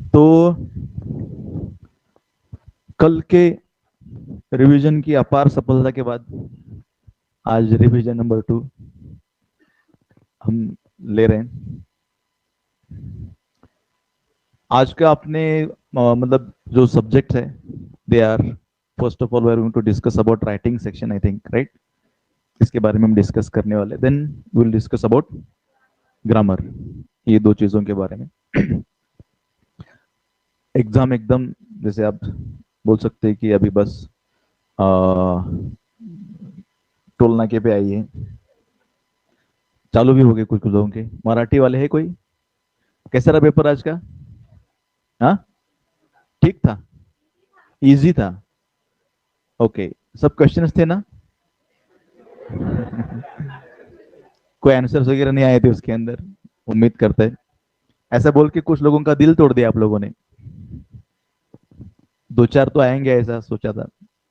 तो कल के रिवीजन की अपार सफलता के बाद आज रिवीजन नंबर 2 हम ले रहे हैं। आज का अपने मतलब जो सब्जेक्ट है, they are, first of all we are going to discuss about writing section, I think, right. इसके बारे में हम डिस्कस करने वाले, then will discuss about grammar, ये दो चीजों के बारे में। एग्जाम एकदम, जैसे आप बोल सकते हैं कि अभी बस टोल नाके पे आई है, चालू भी हो गए कुछ कुछ लोगों के। मराठी वाले है कोई? कैसा रहा पेपर आज का? हाँ, ठीक था, इजी था, ओके। सब क्वेश्चंस थे ना? कोई आंसर्स वगैरह नहीं आए थे उसके अंदर? उम्मीद करते हैं। ऐसा बोल के कुछ लोगों का दिल तोड़ दिया आप लोगों ने। दो चार तो आएंगे ऐसा सोचा था।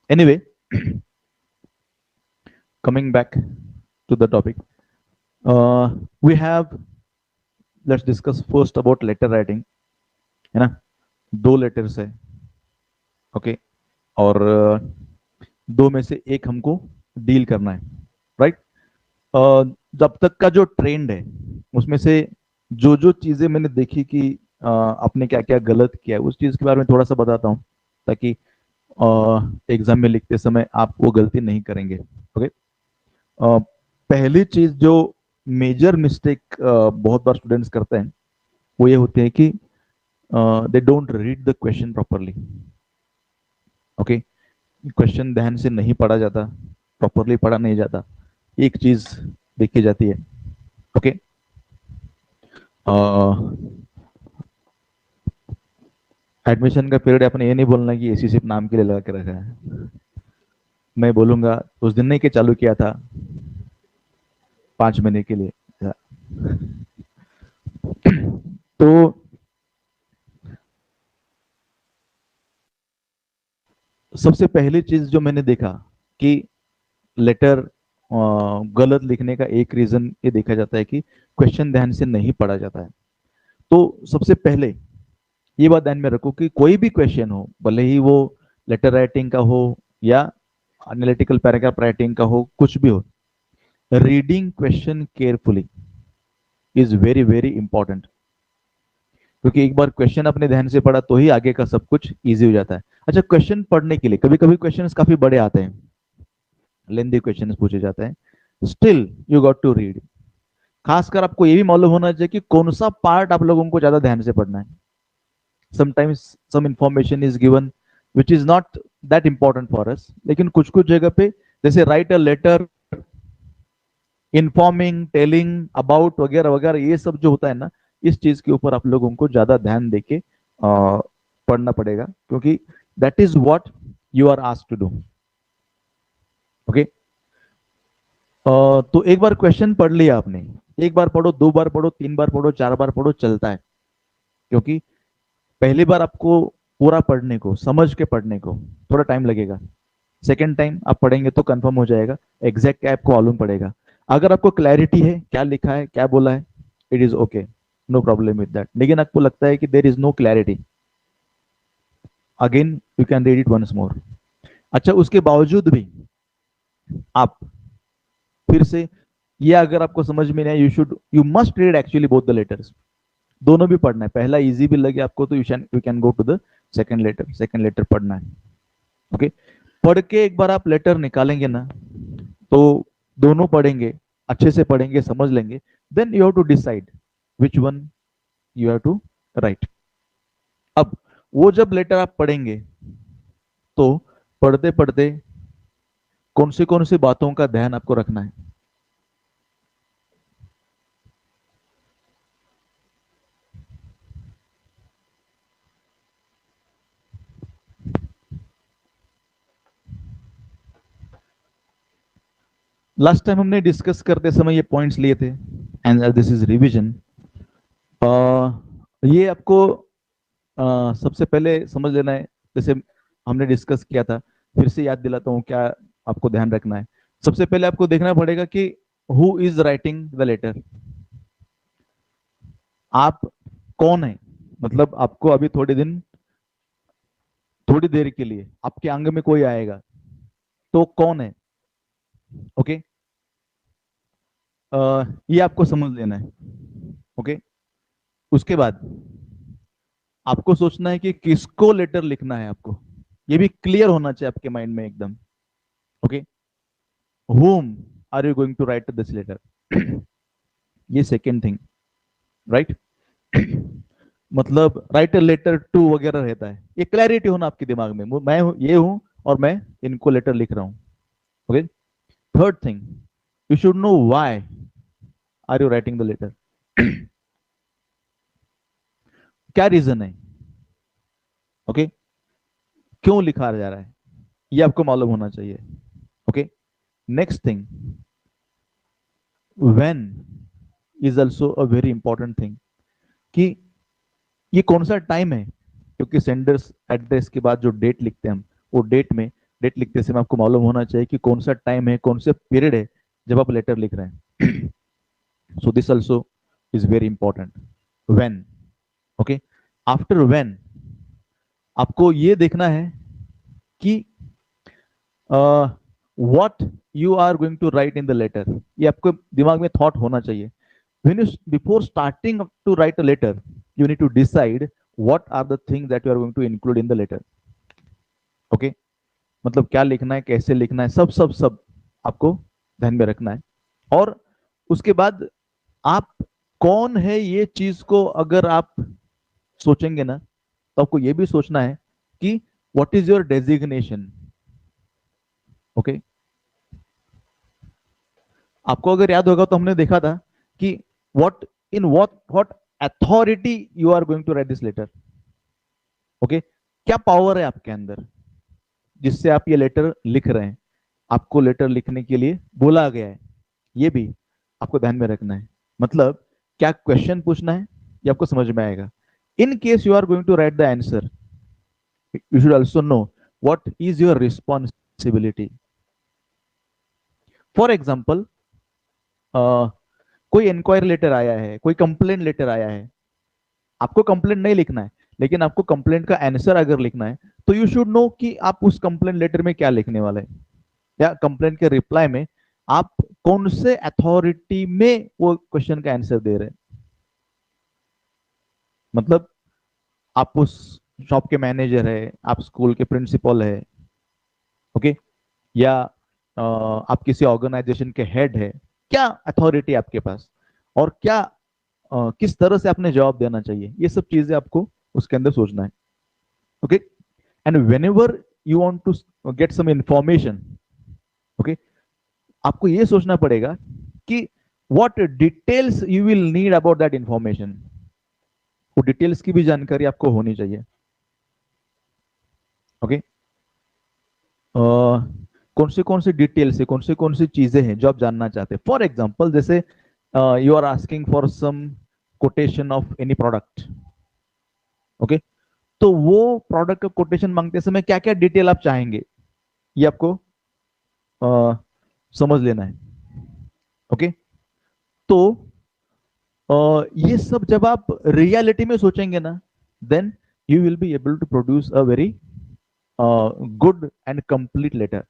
Anyway, coming back to the topic, we have, let's discuss first about letter writing, है ना। दो लेटर्स है, ओके, और दो में से एक हमको डील करना है, राइट। जब तक का जो ट्रेंड है उसमें से जो जो चीजें मैंने देखी कि आपने क्या क्या गलत किया है, उस चीज के बारे में थोड़ा सा बताता हूँ, ताकि एग्जाम में लिखते समय आप वो गलती नहीं करेंगे, ओके। पहली चीज जो मेजर मिस्टेक बहुत बार स्टूडेंट्स करते हैं, वो ये होते हैं कि they don't read the question properly, okay. Question ध्यान से नहीं पढ़ा जाता, प्रॉपरली पढ़ा नहीं जाता, एक चीज देखी जाती है, ओके। एडमिशन का पीरियड अपने ये नहीं बोलना कि एसी सिर्फ नाम के लिए लगा के रखा है। मैं बोलूंगा उस दिन नहीं कि चालू किया था 5 महीने के लिए। तो सबसे पहली चीज जो मैंने देखा कि लेटर गलत लिखने का एक रीजन ये देखा जाता है कि क्वेश्चन ध्यान से नहीं पढ़ा जाता है। तो सबसे पहले ये बात ध्यान में रखो कि कोई भी क्वेश्चन हो, भले ही वो लेटर राइटिंग का हो या एनालिटिकल पैराग्राफ राइटिंग का हो, कुछ भी हो, reading question carefully is very very important. क्योंकि एक बार क्वेश्चन अपने ध्यान से पढ़ा तो ही आगे का सब कुछ इजी हो जाता है। अच्छा, क्वेश्चन पढ़ने के लिए कभी कभी क्वेश्चंस काफी बड़े आते हैं, लेंदी क्वेश्चंस पूछे जाते हैं, still you got to read. खासकर आपको ये भी मालूम होना चाहिए कि कौन सा पार्ट आप लोगों को ज्यादा ध्यान से पढ़ना है। Sometimes some information is given which is not that important for us, लेकिन कुछ कुछ जगह पे जैसे write a letter, informing, telling about वगैरह वगैरह, ये सब जो होता है ना, इस चीज के ऊपर आप लोगों को ज्यादा ध्यान देके पढ़ना पड़ेगा, क्योंकि that is what you are asked to do, okay. तो एक बार क्वेश्चन पढ़ लिया आपने, एक बार पढ़ो, दो बार पढ़ो, तीन बार पढ़ो, चार बार पढ़ो, चलता है। क्योंकि पहली बार आपको पूरा पढ़ने को, समझ के पढ़ने को थोड़ा टाइम लगेगा। सेकेंड टाइम आप पढ़ेंगे तो कंफर्म हो जाएगा, एग्जैक्ट क्या आपको मालूम पड़ेगा। अगर आपको क्लैरिटी है क्या लिखा है क्या बोला है, it is okay, no problem with that. लेकिन आपको लगता है कि there is no clarity, again you can read it once more. अच्छा, उसके बावजूद भी आप फिर से, ये अगर आपको समझ में नहीं आया, you must read actually both the letters. दोनों भी पढ़ना है, पहला इजी भी लगे आपको तो you can go to the second letter पढ़ना है, ओके। पढ़ के एक बार आप लेटर निकालेंगे ना, तो दोनों पढ़ेंगे, अच्छे से पढ़ेंगे, समझ लेंगे, then you have to decide which one you have to write. अब वो जब लेटर आप पढ़ेंगे तो पढ़ते पढ़ते कौन सी बातों का ध्यान आपको रखना है। लास्ट टाइम हमने डिस्कस करते समय ये पॉइंट्स लिए थे, एंड दिस इज रिवीजन। ये आपको सबसे पहले समझ लेना है, जैसे हमने डिस्कस किया था, फिर से याद दिलाता हूँ क्या आपको ध्यान रखना है। सबसे पहले आपको देखना पड़ेगा कि who is writing the letter, आप कौन है, मतलब आपको अभी थोड़ी देर के लिए आपके आंग में कोई आएगा, तो कौन है? ओके, ये आपको समझ लेना है। ओके, उसके बाद आपको सोचना है कि किसको लेटर लिखना है आपको। ये भी क्लियर होना चाहिए आपके माइंड में एकदम। Okay, whom are you going to write this letter? ये सेकेंड थिंग, राइट। मतलब राइट अ लेटर टू वगैरह रहता है, ये क्लैरिटी होना आपके दिमाग में, ये हूं और मैं इनको लेटर लिख रहा हूं। Okay, third thing, you should know why are you writing the letter. क्या रीजन है? ओके, क्यों लिखा जा रहा है, ये आपको मालूम होना चाहिए। Okay, next thing, when is also a very important thing, कि ये कौन सा टाइम है, क्योंकि सेंडर्स एड्रेस के बाद जो डेट लिखते हैं हम, वो डेट लिखते समय आपको मालूम होना चाहिए कि कौन सा टाइम है, कौन से पीरियड है जब आप लेटर लिख रहे हैं। So this also is very important. When, okay, after when आपको ये देखना है कि what you are going to write in the letter, ये आपको दिमाग में थॉट होना चाहिए। when you before starting to write a letter, you need to decide what are the things that you are going to include in the letter. Okay, मतलब क्या लिखना है, कैसे लिखना है, सब सब सब आपको ध्यान में रखना है। और उसके बाद आप कौन है, ये चीज को अगर आप सोचेंगे ना, तो आपको ये भी सोचना है कि what is your designation. Okay, आपको अगर याद होगा तो हमने देखा था कि what in what authority you are going to write this letter. Okay, क्या पावर है आपके अंदर जिससे आप ये लेटर लिख रहे हैं, आपको लेटर लिखने के लिए बोला गया है, ये भी आपको ध्यान में रखना है। मतलब क्या क्वेश्चन पूछना है, ये आपको समझ में आएगा। In case you are going to write the answer, you should also know what is your responsibility. For example, कोई इंक्वायरी लेटर आया है, कोई कंप्लेंट लेटर आया है, आपको कंप्लेंट नहीं लिखना है, लेकिन आपको कंप्लेंट का आंसर अगर लिखना है, तो यू शुड नो कि आप उस कंप्लेंट लेटर में क्या लिखने वाले हैं, या कंप्लेंट के रिप्लाई में आप कौन से अथॉरिटी में वो क्वेश्चन का आंसर दे रहे हैं। मतलब आप उस शॉप के मैनेजर है, आप स्कूल के प्रिंसिपल है, ओके, या आप किसी ऑर्गेनाइजेशन के हेड है, क्या अथॉरिटी आपके पास, और क्या किस तरह से आपने जवाब देना चाहिए, ये सब चीजें आपको उसके अंदर सोचना है। Okay, and whenever you want to get some information, okay, आपको ये सोचना पड़ेगा कि what details you will need about that information. वो डिटेल्स की भी जानकारी आपको होनी चाहिए। ओके, कौन सी डिटेल्स है, कौन सी चीजें हैं जो आप जानना चाहते हैं। फॉर एग्जाम्पल, जैसे you are asking for some quotation of any product. Okay, तो वो प्रोडक्ट का कोटेशन मांगते समय क्या क्या डिटेल आप चाहेंगे, ये आपको समझ लेना है। ओके, तो ये सब जब आप रियलिटी में सोचेंगे ना, then you will be able to produce a very good and complete letter.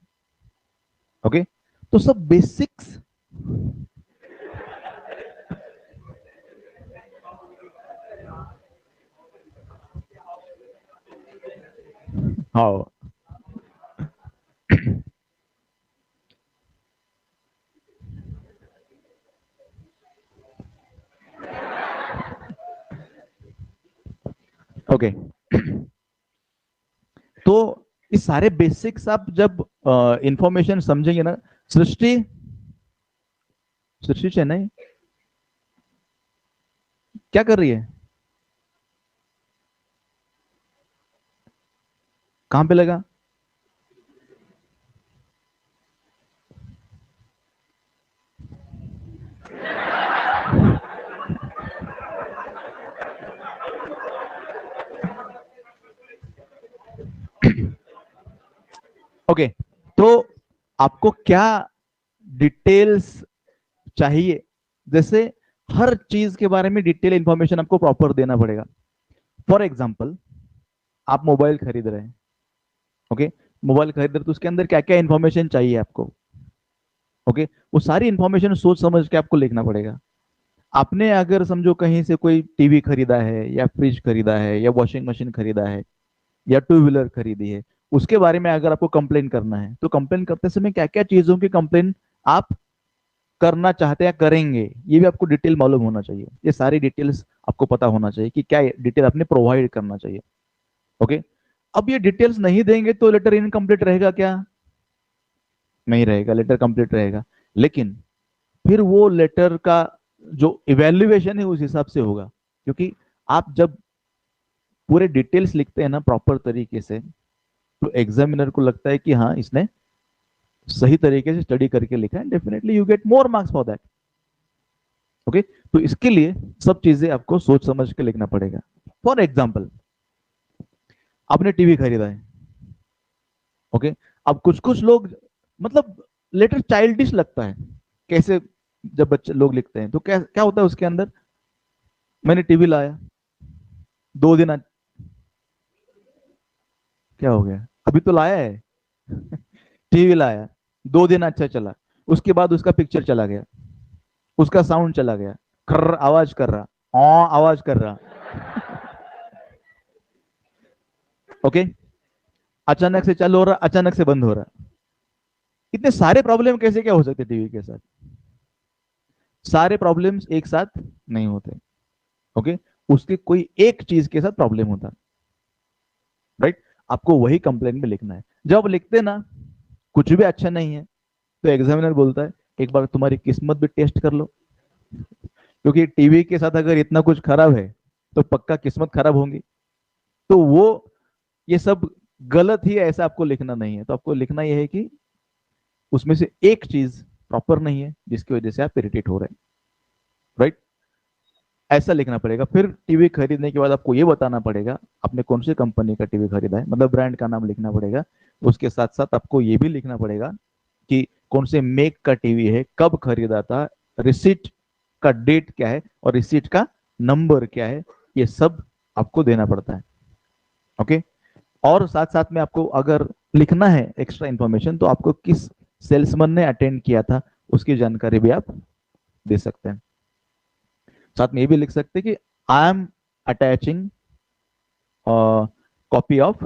Okay, तो सब बेसिक्स, हाँ, ओके, तो इस सारे बेसिक्स आप जब इंफॉर्मेशन समझेंगे ना, सृष्टि, सृष्टि चेन्नई क्या कर रही है, कहां पे लगा? ओके, तो आपको क्या डिटेल्स चाहिए, जैसे हर चीज के बारे में डिटेल इंफॉर्मेशन आपको प्रॉपर देना पड़ेगा। फॉर एग्जाम्पल, आप मोबाइल खरीद रहे हैं, ओके, मोबाइल खरीद रहे तो उसके अंदर क्या क्या इंफॉर्मेशन चाहिए आपको, ओके, वो सारी इंफॉर्मेशन सोच समझ के आपको लिखना पड़ेगा। आपने अगर समझो कहीं से कोई टीवी खरीदा है या फ्रिज खरीदा है या वॉशिंग मशीन खरीदा है या टू व्हीलर खरीदी है, उसके बारे में अगर आपको कंप्लेन करना है तो कंप्लेन करते समय क्या क्या चीजों की कंप्लेन आप करना चाहते हैं या करेंगे, ये भी आपको डिटेल मालूम होना चाहिए। ये सारी डिटेल्स आपको पता होना चाहिए कि क्या डिटेल आपने प्रोवाइड करना चाहिए, ओके। अब ये डिटेल्स नहीं देंगे तो लेटर इनकम्प्लीट रहेगा क्या? नहीं रहेगा, लेटर कंप्लीट रहेगा। लेकिन फिर वो लेटर का जो इवेल्युएशन है उस हिसाब से होगा, क्योंकि आप जब पूरे डिटेल्स लिखते हैं ना प्रॉपर तरीके से, तो एग्जामिनर को लगता है कि हाँ इसने सही तरीके से स्टडी करके लिखा है, definitely you get more marks for that, okay. तो इसके लिए सब चीजें आपको सोच समझ के लिखना पड़ेगा। फॉर एग्जाम्पल, आपने टीवी खरीदा है, ओके। अब कुछ कुछ लोग, मतलब लेटर चाइल्डिश लगता है कैसे, जब बच्चे लोग लिखते हैं तो क्या क्या होता है उसके अंदर, मैंने टीवी लाया, 2 दिन क्या हो गया, अभी तो लाया है टीवी लाया, 2 दिन अच्छा चला, उसके बाद उसका पिक्चर चला गया, उसका साउंड चला गया, खर्र आवाज कर रहा, आवाज कर रहा ओके, अचानक से चालू हो रहा, अचानक से बंद हो रहा। इतने सारे प्रॉब्लम कैसे क्या हो सकते टीवी के साथ? सारे प्रॉब्लम्स एक साथ नहीं होते, ओके। उसके कोई एक चीज के साथ प्रॉब्लम होता, राइट। आपको वही कंप्लेंट में लिखना है। जब लिखते ना कुछ भी अच्छा नहीं है, तो एग्जामिनर बोलता है एक बार तुम्हारी किस्मत भी टेस्ट कर लो, क्योंकि टीवी के साथ अगर इतना कुछ खराब है तो पक्का किस्मत खराब होंगी। तो वो ये सब गलत ही है, ऐसा आपको लिखना नहीं है। तो आपको लिखना यह है कि उसमें से एक चीज प्रॉपर नहीं है जिसकी वजह से आप इरिटेट हो रहे हैं, राइट। ऐसा लिखना पड़ेगा। फिर टीवी खरीदने के बाद आपको ये बताना पड़ेगा आपने कौन सी कंपनी का टीवी खरीदा है, मतलब ब्रांड का नाम लिखना पड़ेगा। उसके साथ साथ आपको ये भी लिखना पड़ेगा कि कौन से मेक का टीवी है, कब खरीदा था, रिसीट का डेट क्या है और रिसीट का नंबर क्या है, ये सब आपको देना पड़ता है, ओके। और साथ साथ में आपको अगर लिखना है एक्स्ट्रा इंफॉर्मेशन, तो आपको किस सेल्समैन ने अटेंड किया था उसकी जानकारी भी आप दे सकते हैं। साथ में ये भी लिख सकते हैं कि I am attaching copy of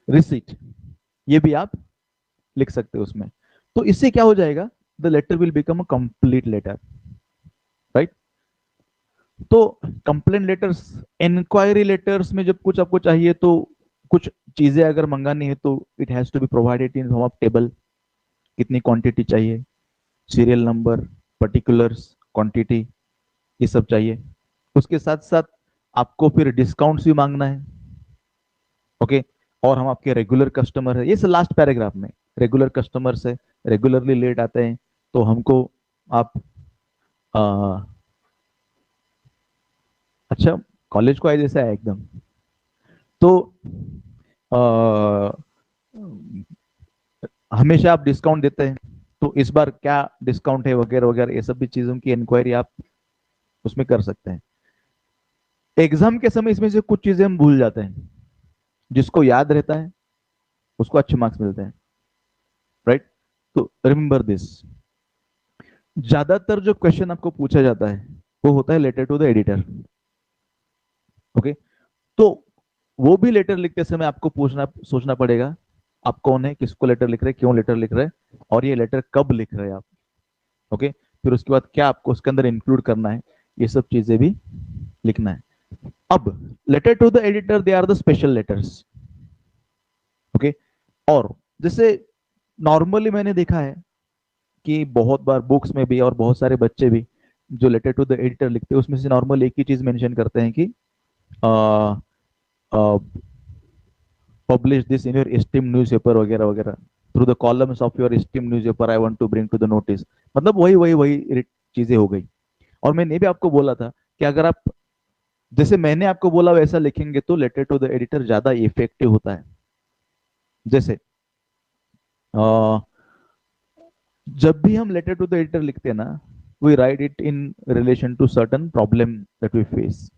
receipt, ये भी आप लिख सकते हो उसमें। तो इससे क्या हो जाएगा, the letter will become a complete letter, right. तो कंप्लेंट लेटर्स, इंक्वायरी लेटर्स में जब कुछ आपको चाहिए तो कुछ चीजें अगर मंगानी है तो it has to be provided in form of table, कितनी क्वांटिटी चाहिए, सीरियल नंबर, पर्टिकुलर्स, क्वांटिटी, ये सब चाहिए। उसके साथ साथ आपको फिर डिस्काउंट्स भी मांगना है, ओके। और हम आपके रेगुलर कस्टमर है, ये लास्ट पैराग्राफ में रेगुलर कस्टमर से, रेगुलरली लेट आते हैं तो हमको आप आ, अच्छा, कॉलेज को आए जैसा है एकदम। तो आ, हमेशा आप डिस्काउंट देते हैं, तो इस बार क्या डिस्काउंट है वगैरह वगैरह, ये सब भी चीजों की इंक्वायरी आप उसमें कर सकते हैं। एग्जाम के समय इसमें से कुछ चीजें हम भूल जाते हैं, जिसको याद रहता है उसको अच्छे मार्क्स मिलते हैं, राइट। तो रिमेंबर दिस, ज्यादातर जो क्वेश्चन आपको पूछा जाता है वो होता है letter to the editor, okay. तो वो भी लेटर लिखते समय आपको पूछना सोचना पड़ेगा आप कौन है, किसको लेटर लिख रहे हैं, क्यों लेटर लिख रहे हैं और ये लेटर कब लिख रहे हैं आप, ओके। फिर उसके बाद क्या आपको उसके अंदर इंक्लूड करना है, ये सब चीजें भी लिखना है। अब letter to the editor they are the special letters, okay. और जैसे नॉर्मली मैंने देखा है कि बहुत बार बुक्स में भी और बहुत सारे बच्चे भी जो लेटर टू द एडिटर लिखते हैं उसमें से नॉर्मल एक ही चीज मेंशन करते हैं कि publish this in your esteem newspaper वगैरह वगैरह, through the columns of your esteem newspaper I want to bring to the notice. मतलब वही वही वही चीजें हो गई। और मैंने भी आपको बोला था कि अगर आप जैसे मैंने आपको बोला वैसा लिखेंगे तो लेटर टू द एडिटर ज्यादा इफेक्टिव होता है। जैसे अ, जब भी हम लेटर टू द एडिटर लिखते हैं ना, we write it in relation to certain problem that we face,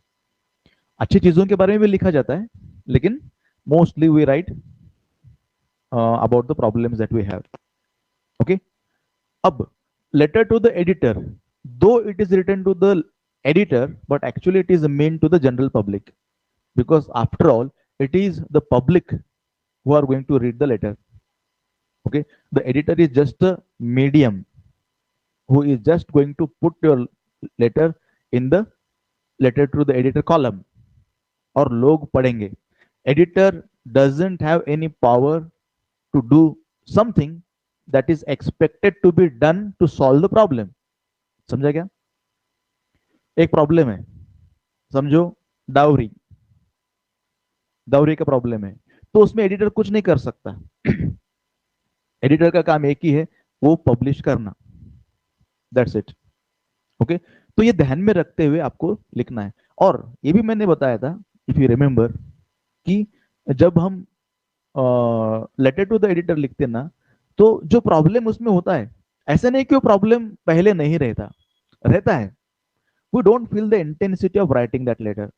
अच्छी चीजों के बारे में भी लिखा जाता है, लेकिन mostly we write about the problems that we have. Okay, अब letter to the editor, though it is written to the editor but actually it is meant to the general public, because after all it is the public who are going to read the letter. Okay, the editor is just a medium who is just going to put your letter in the letter to the editor column, और लोग पढ़ेंगे। editor doesn't have any power to do something that is expected to be done to solve the problem। समझा क्या? एक problem है, समझो, dowry, dowry का problem है, तो उसमें एडिटर कुछ नहीं कर सकता। एडिटर का काम एक ही है, वो पब्लिश करना, दैट्स इट। ओके, तो ये ध्यान में रखते हुए आपको लिखना है। और ये भी मैंने बताया था, इफ यू रिमेंबर, कि जब हम लेटर टू द एडिटर लिखते ना, तो जो प्रॉब्लम उसमें होता है, ऐसा नहीं कि वो प्रॉब्लम पहले नहीं रहता, रहता है। We don't feel the intensity of writing that letter,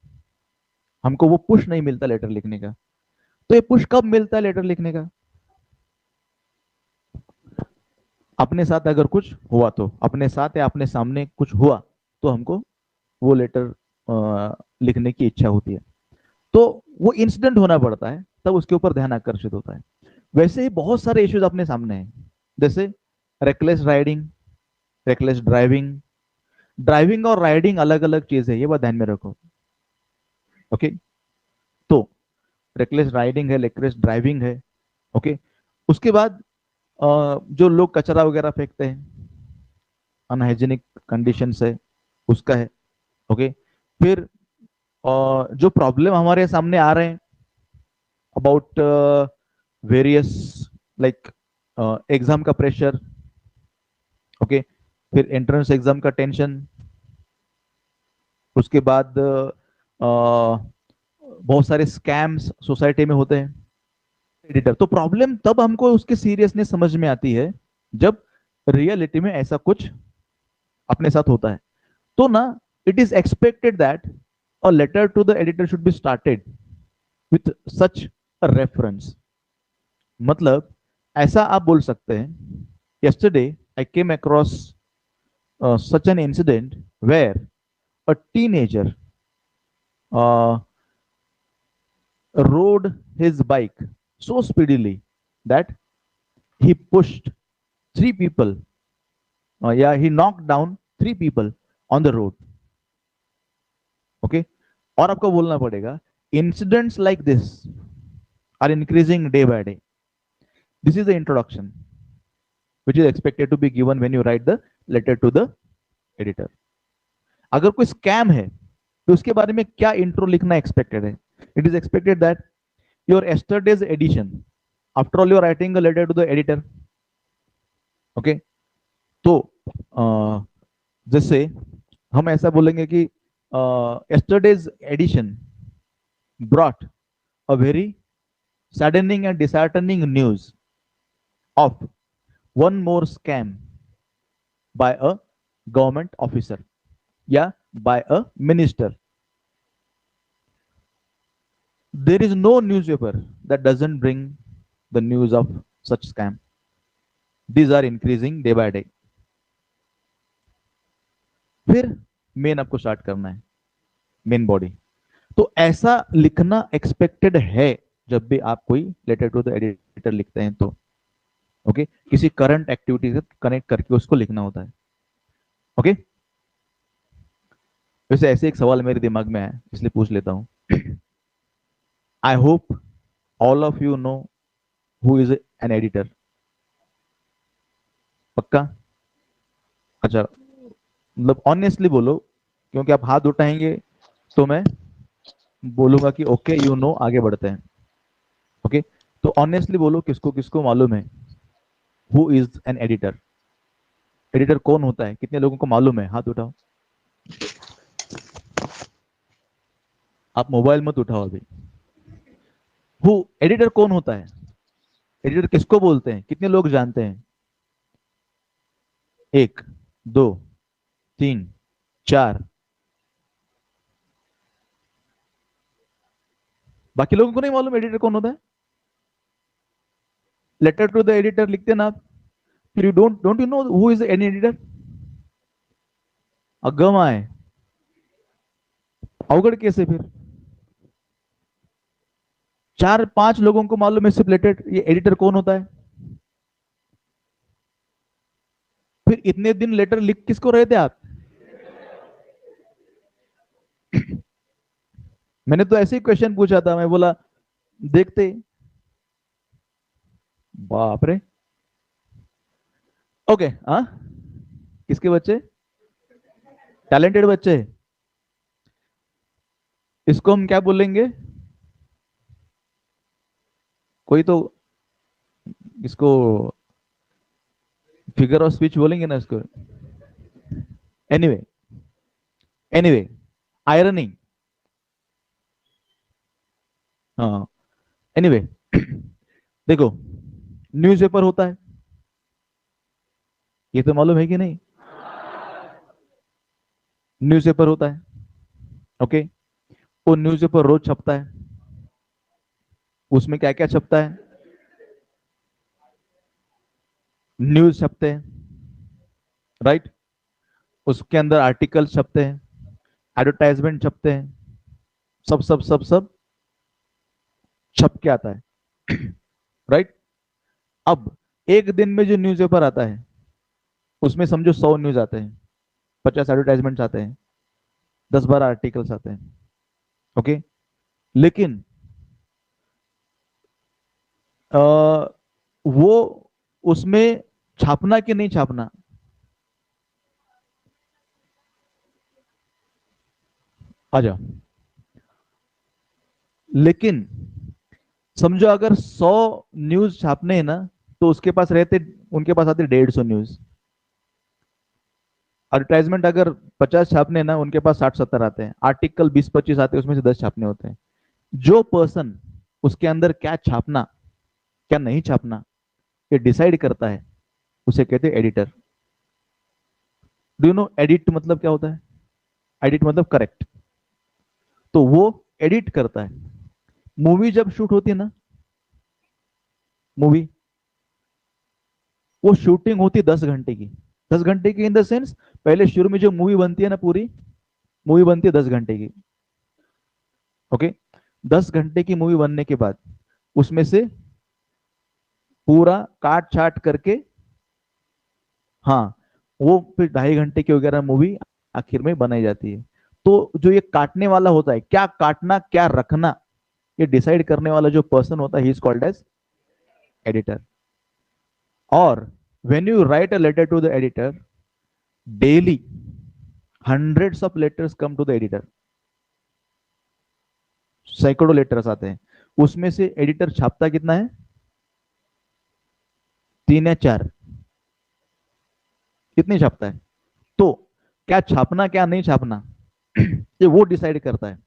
हमको वो पुश नहीं मिलता लेटर लिखने का। तो ये पुश कब मिलता है लेटर लिखने का? अपने साथ अगर कुछ हुआ, तो अपने साथ या अपने सामने कुछ हुआ तो हमको वो लेटर लिखने की इच्छा होती है, तो वो इंसिडेंट होना पड़ता है, तब उसके ऊपर ध्यान आकर्षित होता है। वैसे ही बहुत सारे इश्यूज अपने सामने हैं, जैसे reckless riding, reckless driving. Driving और राइडिंग अलग अलग चीज है, ये बात ध्यान में रखो। ओके, तो रेकलेस राइडिंग है, रेकलेस ड्राइविंग है। ओके, उसके बाद जो लोग कचरा वगैरह फेंकते हैं, अनहाइजीनिक कंडीशन है, उसका है। ओके, फिर जो प्रॉब्लम हमारे सामने आ रहे हैं अबाउट वेरियस, लाइक एग्जाम का प्रेशर। ओके, फिर एंट्रेंस एग्जाम का टेंशन, उसके बाद बहुत सारे स्कैम्स सोसाइटी में होते हैं। एडिटर, तो प्रॉब्लम तब हमको उसकी सीरियसनेस समझ में आती है जब रियलिटी में ऐसा कुछ अपने साथ होता है। तो ना, it is expected that a letter to the editor should be started with such a reference. मतलब ऐसा आप बोल सकते हैं, yesterday I came across such an incident where a teenager uh, rode his bike so speedily that he pushed three people, yeah, he knocked down three people on the road. Okay, और आपको बोलना पड़ेगा, incidents like this are increasing day by day. This is the introduction which is expected to be given when you write the letter to the editor. अगर कोई scam है तो उसके बारे में क्या इंट्रो लिखना एक्सपेक्टेड है? It is expected that your yesterday's edition, after all you are writing a letter to the editor. Okay, तो जैसे हम ऐसा बोलेंगे कि yesterday's edition brought a very saddening and disheartening news of one more scam by a government officer या by a minister. There is no newspaper that doesn't bring the news of such scam. These are increasing day by day. फिर main आपको start करना है, main body. तो ऐसा लिखना expected है जब भी आप कोई लेटर टू द एडिटर लिखते हैं तो। ओके, किसी करंट एक्टिविटी से कनेक्ट करके उसको लिखना होता है। ओके, वैसे ऐसे एक सवाल मेरे दिमाग में है, इसलिए पूछ लेता हूँ। I hope all of you know who is an editor. पक्का? अच्छा, मतलब ऑनेस्टली बोलो, क्योंकि आप हाथ उठाएंगे तो मैं बोलूंगा कि ओके यू नो, आगे बढ़ते हैं। ओके, तो ऑनेस्टली बोलो, किसको किसको मालूम है who is an editor? Editor कौन होता है, कितने लोगों को मालूम है? हाथ उठाओ। आप मोबाइल मत उठाओ अभी। हु, एडिटर कौन होता है? एडिटर किसको बोलते हैं? कितने लोग जानते हैं? एक, दो, तीन, चार, बाकी लोगों को नहीं मालूम एडिटर कौन होता है? लेटर टू द एडिटर लिखते हैं ना आप, फिर you don't you know who is any editor? अगम आए, अवगढ़ कैसे फिर? चार पांच लोगों को मालूम है सिर्फ लेटर, ये एडिटर कौन होता है? फिर इतने दिन लेटर लिख किसको रहे थे आप? मैंने तो ऐसे ही क्वेश्चन पूछा था, मैं बोला देखते। बाप रे। ओके, हाँ, किसके बच्चे? टैलेंटेड बच्चे। इसको हम क्या बोलेंगे? कोई तो इसको फिगर ऑफ स्पीच बोलेंगे ना इसको। Anyway, anyway, ironing. हाँ, एनीवे, देखो, न्यूज़पेपर होता है, ये तो मालूम है कि नहीं? न्यूज़पेपर होता है, ओके। वो न्यूज़पेपर रोज छपता है, उसमें क्या क्या छपता है? न्यूज छपते हैं, राइट। उसके अंदर आर्टिकल छपते हैं, एडवर्टाइजमेंट छपते हैं, सब सब सब सब छप के आता है, राइट। अब एक दिन में जो न्यूज़पेपर आता है, उसमें समझो 100 न्यूज आते हैं, 50 एडवर्टाइजमेंट्स आते हैं, 10-12 आर्टिकल्स आते हैं, ओके। लेकिन आ, वो उसमें छापना कि नहीं छापना? आ जाओ। लेकिन समझो अगर 100 न्यूज छापने हैं ना, तो उसके पास रहते, उनके पास आते 150 न्यूज। एडवर्टाइजमेंट अगर 50 छापने हैं ना, उनके पास 60-70 आते हैं। आर्टिकल 20-25 आते हैं, उसमें से 10 छापने होते हैं। जो पर्सन उसके अंदर क्या छापना क्या नहीं छापना ये डिसाइड करता है, उसे कहते हैं editor. Do you know edit मतलब क्या होता है? एडिट मतलब करेक्ट। तो वो एडिट करता है। मूवी जब शूट होती है ना, मूवी, वो शूटिंग होती है 10 घंटे की। 10 घंटे की इन द सेंस, पहले शुरू में जो मूवी बनती है ना, पूरी मूवी बनती है 10 घंटे की, ओके। 10 घंटे की मूवी बनने के बाद उसमें से पूरा काट छाट करके, हाँ, वो फिर 2.5 घंटे की वगैरह मूवी आखिर में बनाई जाती है। तो जो ये काटने वाला होता है, क्या काटना क्या रखना, ये डिसाइड करने वाला जो पर्सन होता है, he is called as editor. और when you write a letter to the editor, daily hundreds of letters come to the editor. सैकड़ों लेटर्स आते हैं, उसमें से एडिटर छापता कितना है? 3 या 4। कितनी छापता है? तो क्या छापना क्या नहीं छापना, ये वो डिसाइड करता है।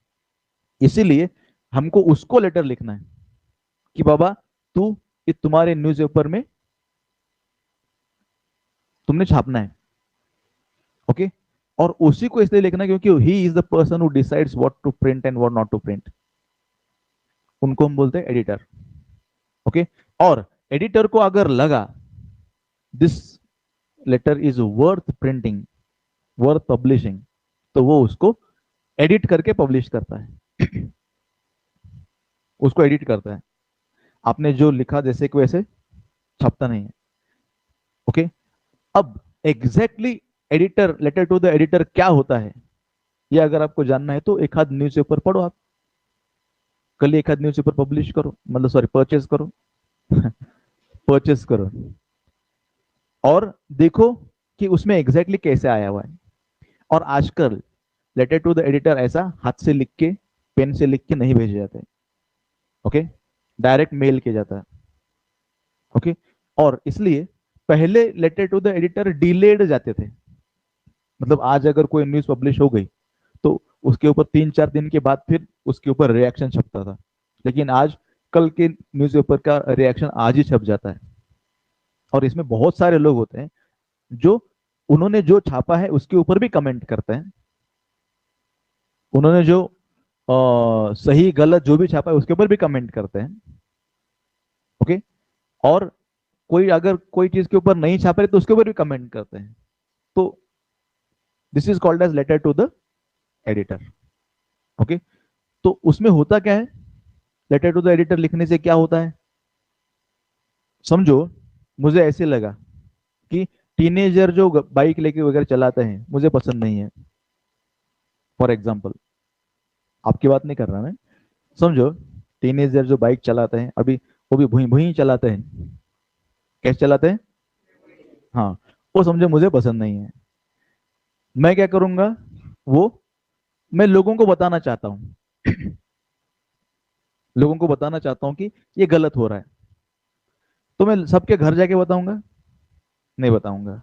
इसीलिए हमको उसको लेटर लिखना है कि बाबा, तू, ये तुम्हारे न्यूज़पेपर में तुमने छापना है, ओके। और उसी को इसलिए लिखना क्योंकि he is the person who decides what to print and what not to print. उनको हम बोलते हैं एडिटर, ओके। और एडिटर को अगर लगा this letter is worth printing, worth publishing, तो वो उसको एडिट करके पब्लिश करता है। उसको एडिट करता है। आपने जो लिखा जैसे कि वैसे छपता नहीं है, ओके। अब exactly editor, letter to the editor क्या होता है, ये अगर आपको जानना है तो एक आध न्यूज़पेपर पढ़ो आप। कल एक आध न्यूज़पेपर पब्लिश करो, मतलब सॉरी, परचेज करो। परचेज करो और देखो कि उसमें एग्जैक्टली कैसे आया हुआ है। और आजकल लेटर टू द एडिटर ऐसा हाथ से लिख के, पेन से लिख के नहीं भेजे जाते, ओके। डायरेक्ट मेल किया जाता है, ओके। और इसलिए पहले letter to the editor delayed जाते थे। मतलब आज अगर कोई न्यूज पब्लिश हो गई, तो उसके ऊपर 3-4 दिन के बाद फिर उसके ऊपर रिएक्शन छपता था। लेकिन आज कल के न्यूज़पेपर का रिएक्शन आज ही छप जाता है। और इसमें बहुत सारे लोग होते हैं जो, उन्होंने जो छापा है उसके ऊपर भी कमेंट करते हैं। उन्होंने जो सही गलत जो भी छापा है उसके ऊपर भी कमेंट करते हैं। ओके। और कोई अगर कोई चीज के ऊपर नहीं छाप रहे तो उसके ऊपर भी कमेंट करते हैं। तो this is called as letter to the editor. Okay. तो उसमें होता क्या है, लेटर टू द एडिटर लिखने से क्या होता है, समझो। मुझे ऐसे लगा कि टीनेजर जो बाइक लेके वगैरह चलाते हैं मुझे पसंद नहीं है, फॉर एग्जाम्पल, आपकी बात नहीं कर रहा मैं। समझो, टीनेजर जो बाइक चलाते हैं अभी, वो भी भुई भुई चलाते हैं। कैसे चलाते हैं? हाँ। वो समझो मुझे पसंद नहीं है। मैं क्या करूंगा, वो मैं लोगों को बताना चाहता हूँ लोगों को बताना चाहता हूँ कि ये गलत हो रहा है। तो मैं सबके घर जाके बताऊंगा? नहीं बताऊंगा,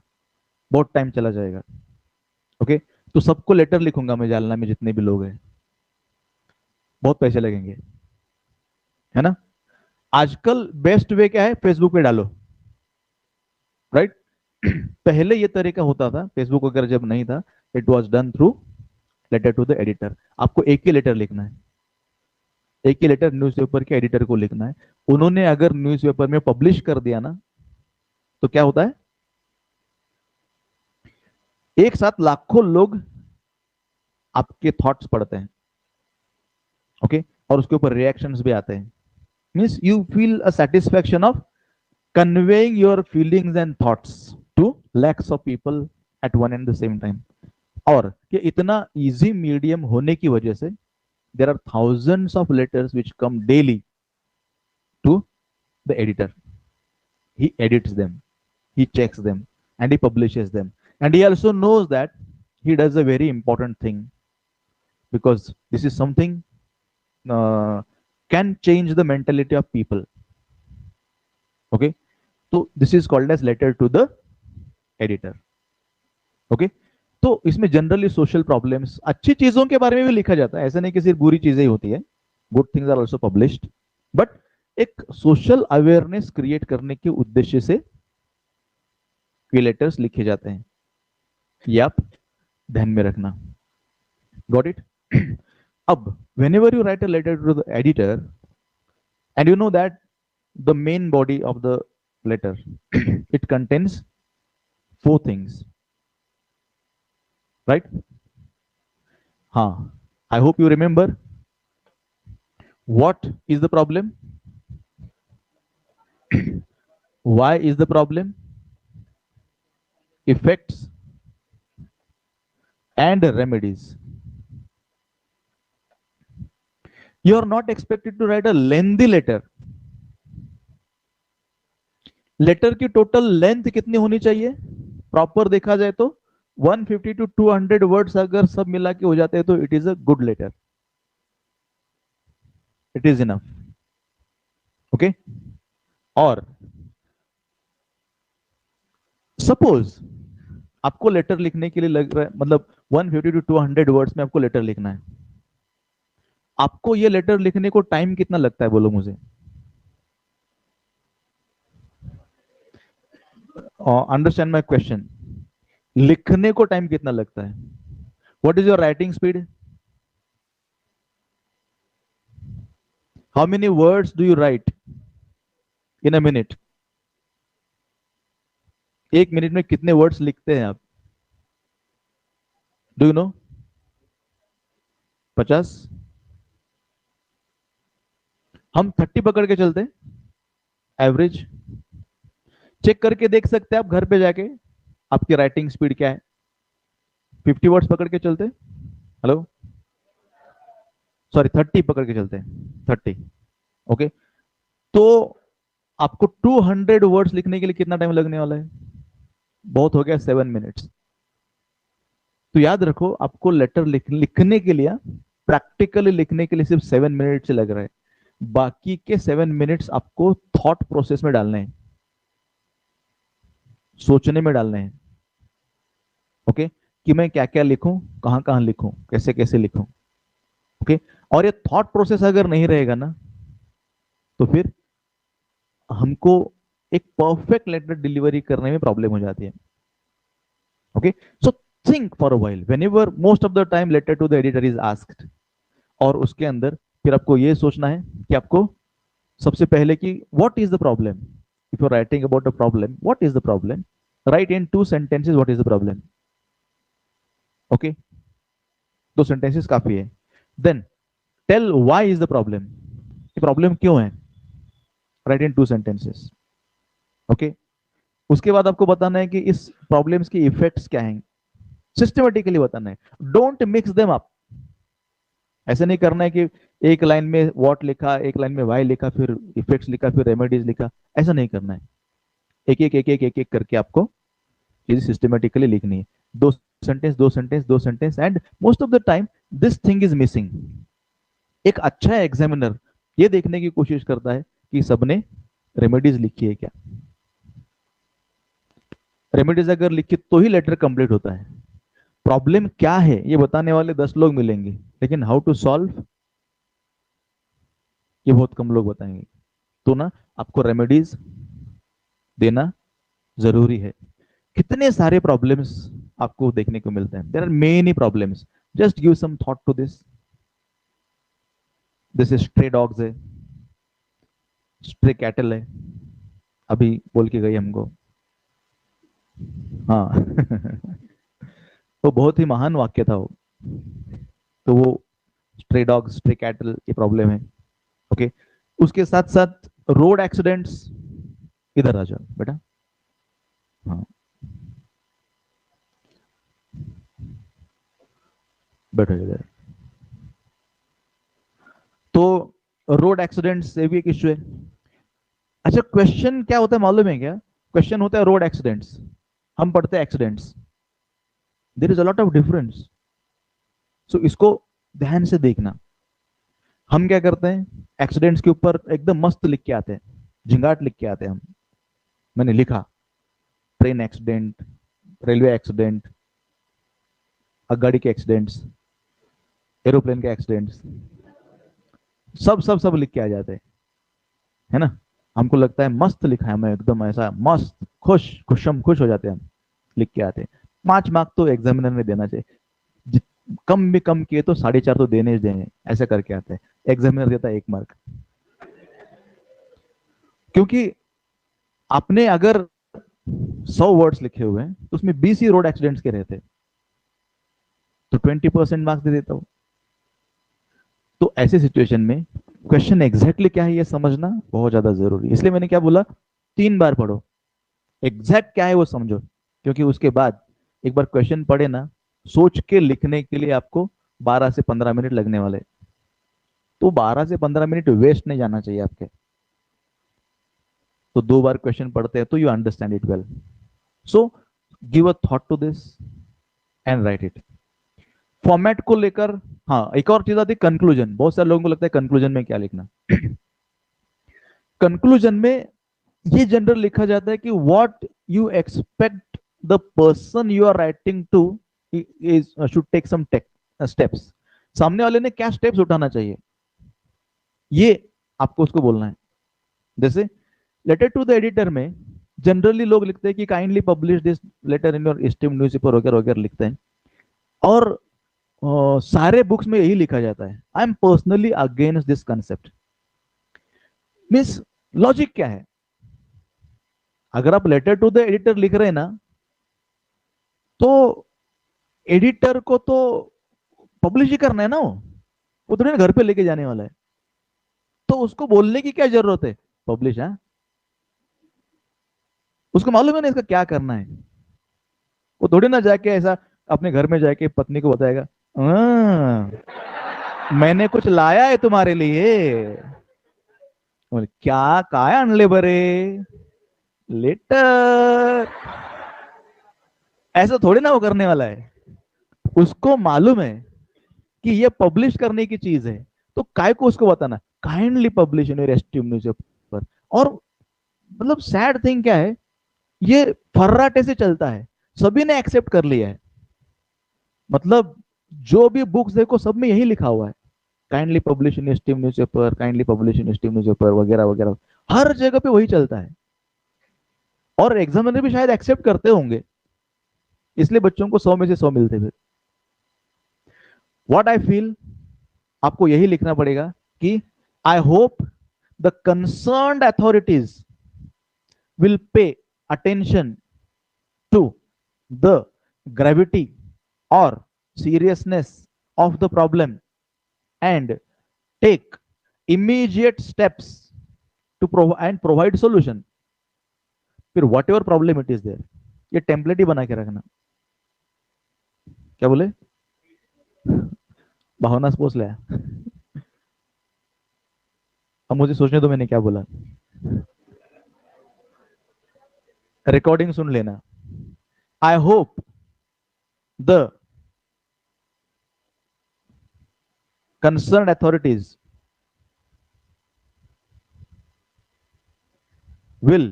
बहुत टाइम चला जाएगा। ओके। तो सबको लेटर लिखूंगा मैं, जालना में जितने भी लोग हैं, बहुत पैसे लगेंगे, है ना। आजकल बेस्ट वे क्या है, फेसबुक पे डालो, राइट। पहले ये तरीका होता था, फेसबुक वगैरह जब नहीं था, it was done through letter to the editor. आपको एक ही लेटर लिखना है, एक ही लेटर न्यूज़पेपर के एडिटर को लिखना है। उन्होंने अगर न्यूज़पेपर में पब्लिश कर दिया ना, तो क्या होता है, एक साथ लाखों लोग आपके थॉट्स पढ़ते हैं। ओके। और उसके ऊपर रिएक्शंस भी आते हैं। Means you feel a satisfaction of conveying your feelings and thoughts to lakhs of people at one and the same time। और कि इतना इजी मीडियम होने की वजह से there are thousands of letters which come daily to the editor। He edits them, he checks them, and he publishes them, and he also knows that he does a very important thing, because this is something uh, can change the mentality of people। Okay। तो this is called as letter to the editor। Okay. तो इसमें generally social problems, अच्छी चीजों के बारे में भी लिखा जाता है, ऐसा नहीं कि सिर्फ बुरी चीजें ही होती है, good things are also published. But एक सोशल अवेयरनेस क्रिएट करने के उद्देश्य से ये लेटर्स लिखे जाते हैं, ये आप ध्यान में रखना। Got it? अब whenever you write a letter to the editor, and you know that the main body of the letter it contains four things, right? हाँ, I hope you remember what is the problem, why is the problem, effects, and remedies। You are not expected to write a lengthy letter। Letter की total length कितनी होनी चाहिए, proper देखा जाए तो 150 to 200 words अगर सब मिला के हो जाते हैं तो it is a good letter, it is enough. Okay. और सपोज आपको लेटर लिखने के लिए लग रहा है, मतलब 150 टू 200 वर्ड्स में आपको लेटर लिखना है, आपको ये लेटर लिखने को टाइम कितना लगता है, बोलो मुझे। Understand my question. लिखने को टाइम कितना लगता है? What is your writing speed? How many words do you right in a minute? एक मिनट में कितने वर्ड्स लिखते हैं आप? Do you know? 50? हम 30 पकड़ के चलते हैं एवरेज। चेक करके देख सकते हैं आप घर पे जाके आपकी राइटिंग स्पीड क्या है। 50 वर्ड्स पकड़ के चलते हैं, हेलो, सॉरी 30 पकड़ के चलते हैं, 30। ओके। तो आपको 200 वर्ड्स लिखने के लिए कितना टाइम लगने वाला है? बहुत हो गया, 7 मिनट्स। तो याद रखो, आपको लेटर लिखने के लिए, प्रैक्टिकली लिखने के लिए सिर्फ 7 मिनट से लग रहा है। बाकी के 7 मिनट्स आपको थॉट प्रोसेस में डालने हैं, सोचने में डालने हैं। ओके। कि मैं क्या क्या लिखूं, कहां कहां लिखूं, कैसे कैसे लिखूं। ओके। और ये थॉट प्रोसेस अगर नहीं रहेगा ना, तो फिर हमको एक परफेक्ट लेटर डिलीवरी करने में प्रॉब्लम हो जाती है। Okay. So think for a while whenever most of the time letter to the editor is asked, और उसके अंदर फिर आपको ये सोचना है कि आपको सबसे पहले कि what is the problem. If you are writing about the problem, what is the problem, write in 2 sentences what is the problem. Okay, 2 sentences काफी है। Then tell why is the problem, ये प्रॉब्लम क्यों है, right in 2 sentences। Okay, उसके बाद आपको बताना है कि इस प्रॉब्लम्स के इफेक्ट्स क्या हैं, सिस्टमेटिकली बताना है। Don't mix them up. ऐसे नहीं करना है कि एक लाइन में व्हाट लिखा, एक लाइन में वाई लिखा, फिर इफेक्ट्स लिखा, फिर रेमेडीज लिखा। ऐसा नहीं करना है। एक एक एक एक एक एक करके आपको चीज सिस्टमेटिकली लिखनी है। 2 sentence, 2 sentence, 2 sentence, and most of the time this thing is missing. एक अच्छा एग्जामिनर ये देखने की कोशिश करता है कि सबने रेमेडीज लिखी है क्या। रेमेडीज अगर लिखी तो ही लेटर कंप्लीट होता है। प्रॉब्लम क्या है ये बताने वाले 10 लोग मिलेंगे, लेकिन हाउ टू सॉल्व ये बहुत कम लोग बताएंगे। तो ना आपको रेमेडीज देना जरूरी है। कितने सारे प्रॉब्लम्स आपको देखने को मिलते हैं, there are many problems. Just give some thought to this. This is stray dogs है, स्ट्रे कैटल है, अभी बोल के गई हमको। हाँ वो बहुत ही महान वाक्य था वो। तो वो स्ट्रे डॉग, स्ट्रे कैटल ये प्रॉब्लम है। ओके, उसके साथ साथ रोड एक्सीडेंट्स। इधर आ जाओ बेटा। हाँ, बैठो इधर। तो रोड एक्सीडेंट्स से भी एक इश्यू है। अच्छा, क्वेश्चन क्या होता है मालूम है क्या? क्वेश्चन होता है रोड एक्सीडेंट्स, हम पढ़ते हैं accidents. There is a lot of difference. So इसको ध्यान से देखना। हम क्या करते हैं, एक्सीडेंट्स के ऊपर एकदम मस्त लिख के आते हैं, झिंगाट लिख के आते हैं हम। मैंने लिखा ट्रेन एक्सीडेंट, रेलवे एक्सीडेंट, गाड़ी के एक्सीडेंट्स, एरोप्लेन के एक्सीडेंट्स, सब सब सब लिख के आ जाते हैं, है ना। हमको लगता है मस्त लिखा है, मैं एकदम ऐसा मस्त खुश खुशम खुश हो जाते हैं हम, लिख के आते हैं। 5 मार्क तो एग्जामिनर ने देना चाहिए। कम भी कम किए तो 4.5 तो देने ही देंगे, ऐसे करके आते हैं। एग्जामिनर देता है 1 मार्क। क्योंकि आपने अगर 100 वर्ड्स लिखे हुए हैं तो उसमें 20 ही रोड एक्सीडेंट्स के रहते हैं, तो 20% मार्क्स दे देता हूँ। तो ऐसे सिचुएशन में क्वेश्चन एग्जैक्टली क्या है ये समझना बहुत ज्यादा जरूरी है। इसलिए मैंने क्या बोला, 3 बार पढ़ो, एग्जैक्ट क्या है वो समझो। क्योंकि उसके बाद एक बार क्वेश्चन पढ़े ना, सोच के लिखने के लिए आपको 12 से 15 मिनट लगने वाले। तो 12 से 15 मिनट वेस्ट नहीं जाना चाहिए आपके। तो 2 बार क्वेश्चन पढ़ते हैं तो you understand it well. So give a thought to this and write it. Format को लेकर, हाँ, एक और चीज आती है कंक्लूजन। बहुत सारे लोगों को लगता है कंक्लूजन में क्या लिखना। कंक्लूजन में ये जनरल लिखा जाता है कि what you expect the person you are writing to is should take some steps. सामने वाले ने क्या स्टेप्स उठाना चाहिए, ये आपको उसको बोलना है। जैसे लेटर टू द एडिटर में जनरली लोग लिखते हैं कि kindly publish this letter in your esteemed newspaper वगैरह वगैरह लिखते हैं। और सारे बुक्स में यही लिखा जाता है, I am personally against this concept. Means logic क्या है? अगर आप लेटर टू द एडिटर लिख रहे हैं ना, तो एडिटर को तो पब्लिश ही करना है ना, वो थोड़ी ना घर पे लेके जाने वाला है। तो उसको बोलने की क्या जरूरत है, पब्लिश है। उसको मालूम है ना इसका क्या करना है। वो थोड़ी ना जाके ऐसा अपने घर में जाके पत्नी को बताएगा, मैंने कुछ लाया है तुम्हारे लिए। बोले, क्या काय आणले बरे, लेटर। ऐसा थोड़ी ना वो करने वाला है। उसको मालूम है कि ये पब्लिश करने की चीज है, तो काय को उसको बताना, kindly publish in your esteemed newspaper. और मतलब सैड थिंग क्या है, ये फर्राटे से चलता है, सभी ने एक्सेप्ट कर लिया है। मतलब जो भी बुक्स देखो सब में यही लिखा हुआ है, kindly publish in esteemed newspaper, kindly publish in esteemed newspaper वगैरह वगैरह। हर जगह पे वही चलता है, और एग्जामिनर भी शायद एक्सेप्ट करते होंगे, इसलिए बच्चों को 100 में से 100 मिलते फिर। व्हाट आई फील, आपको यही लिखना पड़ेगा कि I hope the concerned authorities will pay attention to the gravity or seriousness of the problem and take immediate steps to provide solution. फिर whatever problem it is there, ये template ही बना के रखना। क्या बोले? भावनास पोचला। अब मुझे सोचने दो मैंने क्या बोला। रिकॉर्डिंग सुन लेना। I hope the concerned authorities will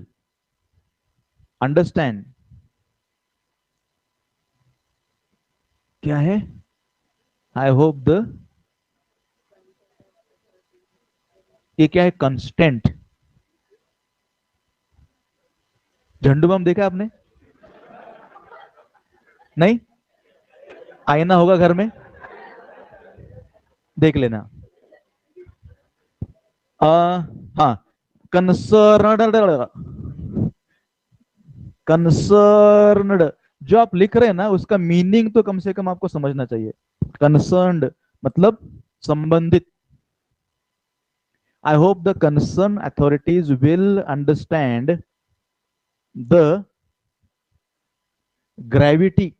understand, क्या है? आई होप द, ये क्या है? कंस्टेंट। झंडू बम देखा आपने? नहीं? आईना होगा घर में, देख लेना। हाँ, कंसर्न, कंसर्नड जो आप लिख रहे हैं ना, उसका मीनिंग तो कम से कम आपको समझना चाहिए। कंसर्न्ड मतलब संबंधित। I hope the concern authorities will understand the gravity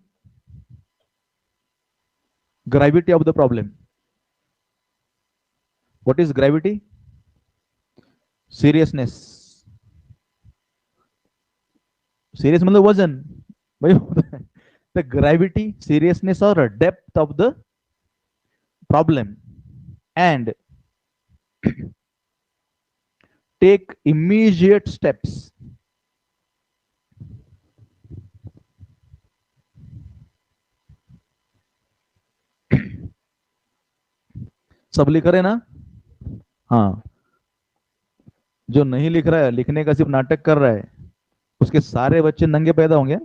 of the problem. What is gravity? Seriousness. Serious मतलब वजन भाई। the gravity, seriousness or depth of the problem and take immediate steps. सब लिख रहे ना? हाँ, जो नहीं लिख रहा है, लिखने का सिर्फ नाटक कर रहा है, उसके सारे बच्चे नंगे पैदा होंगे।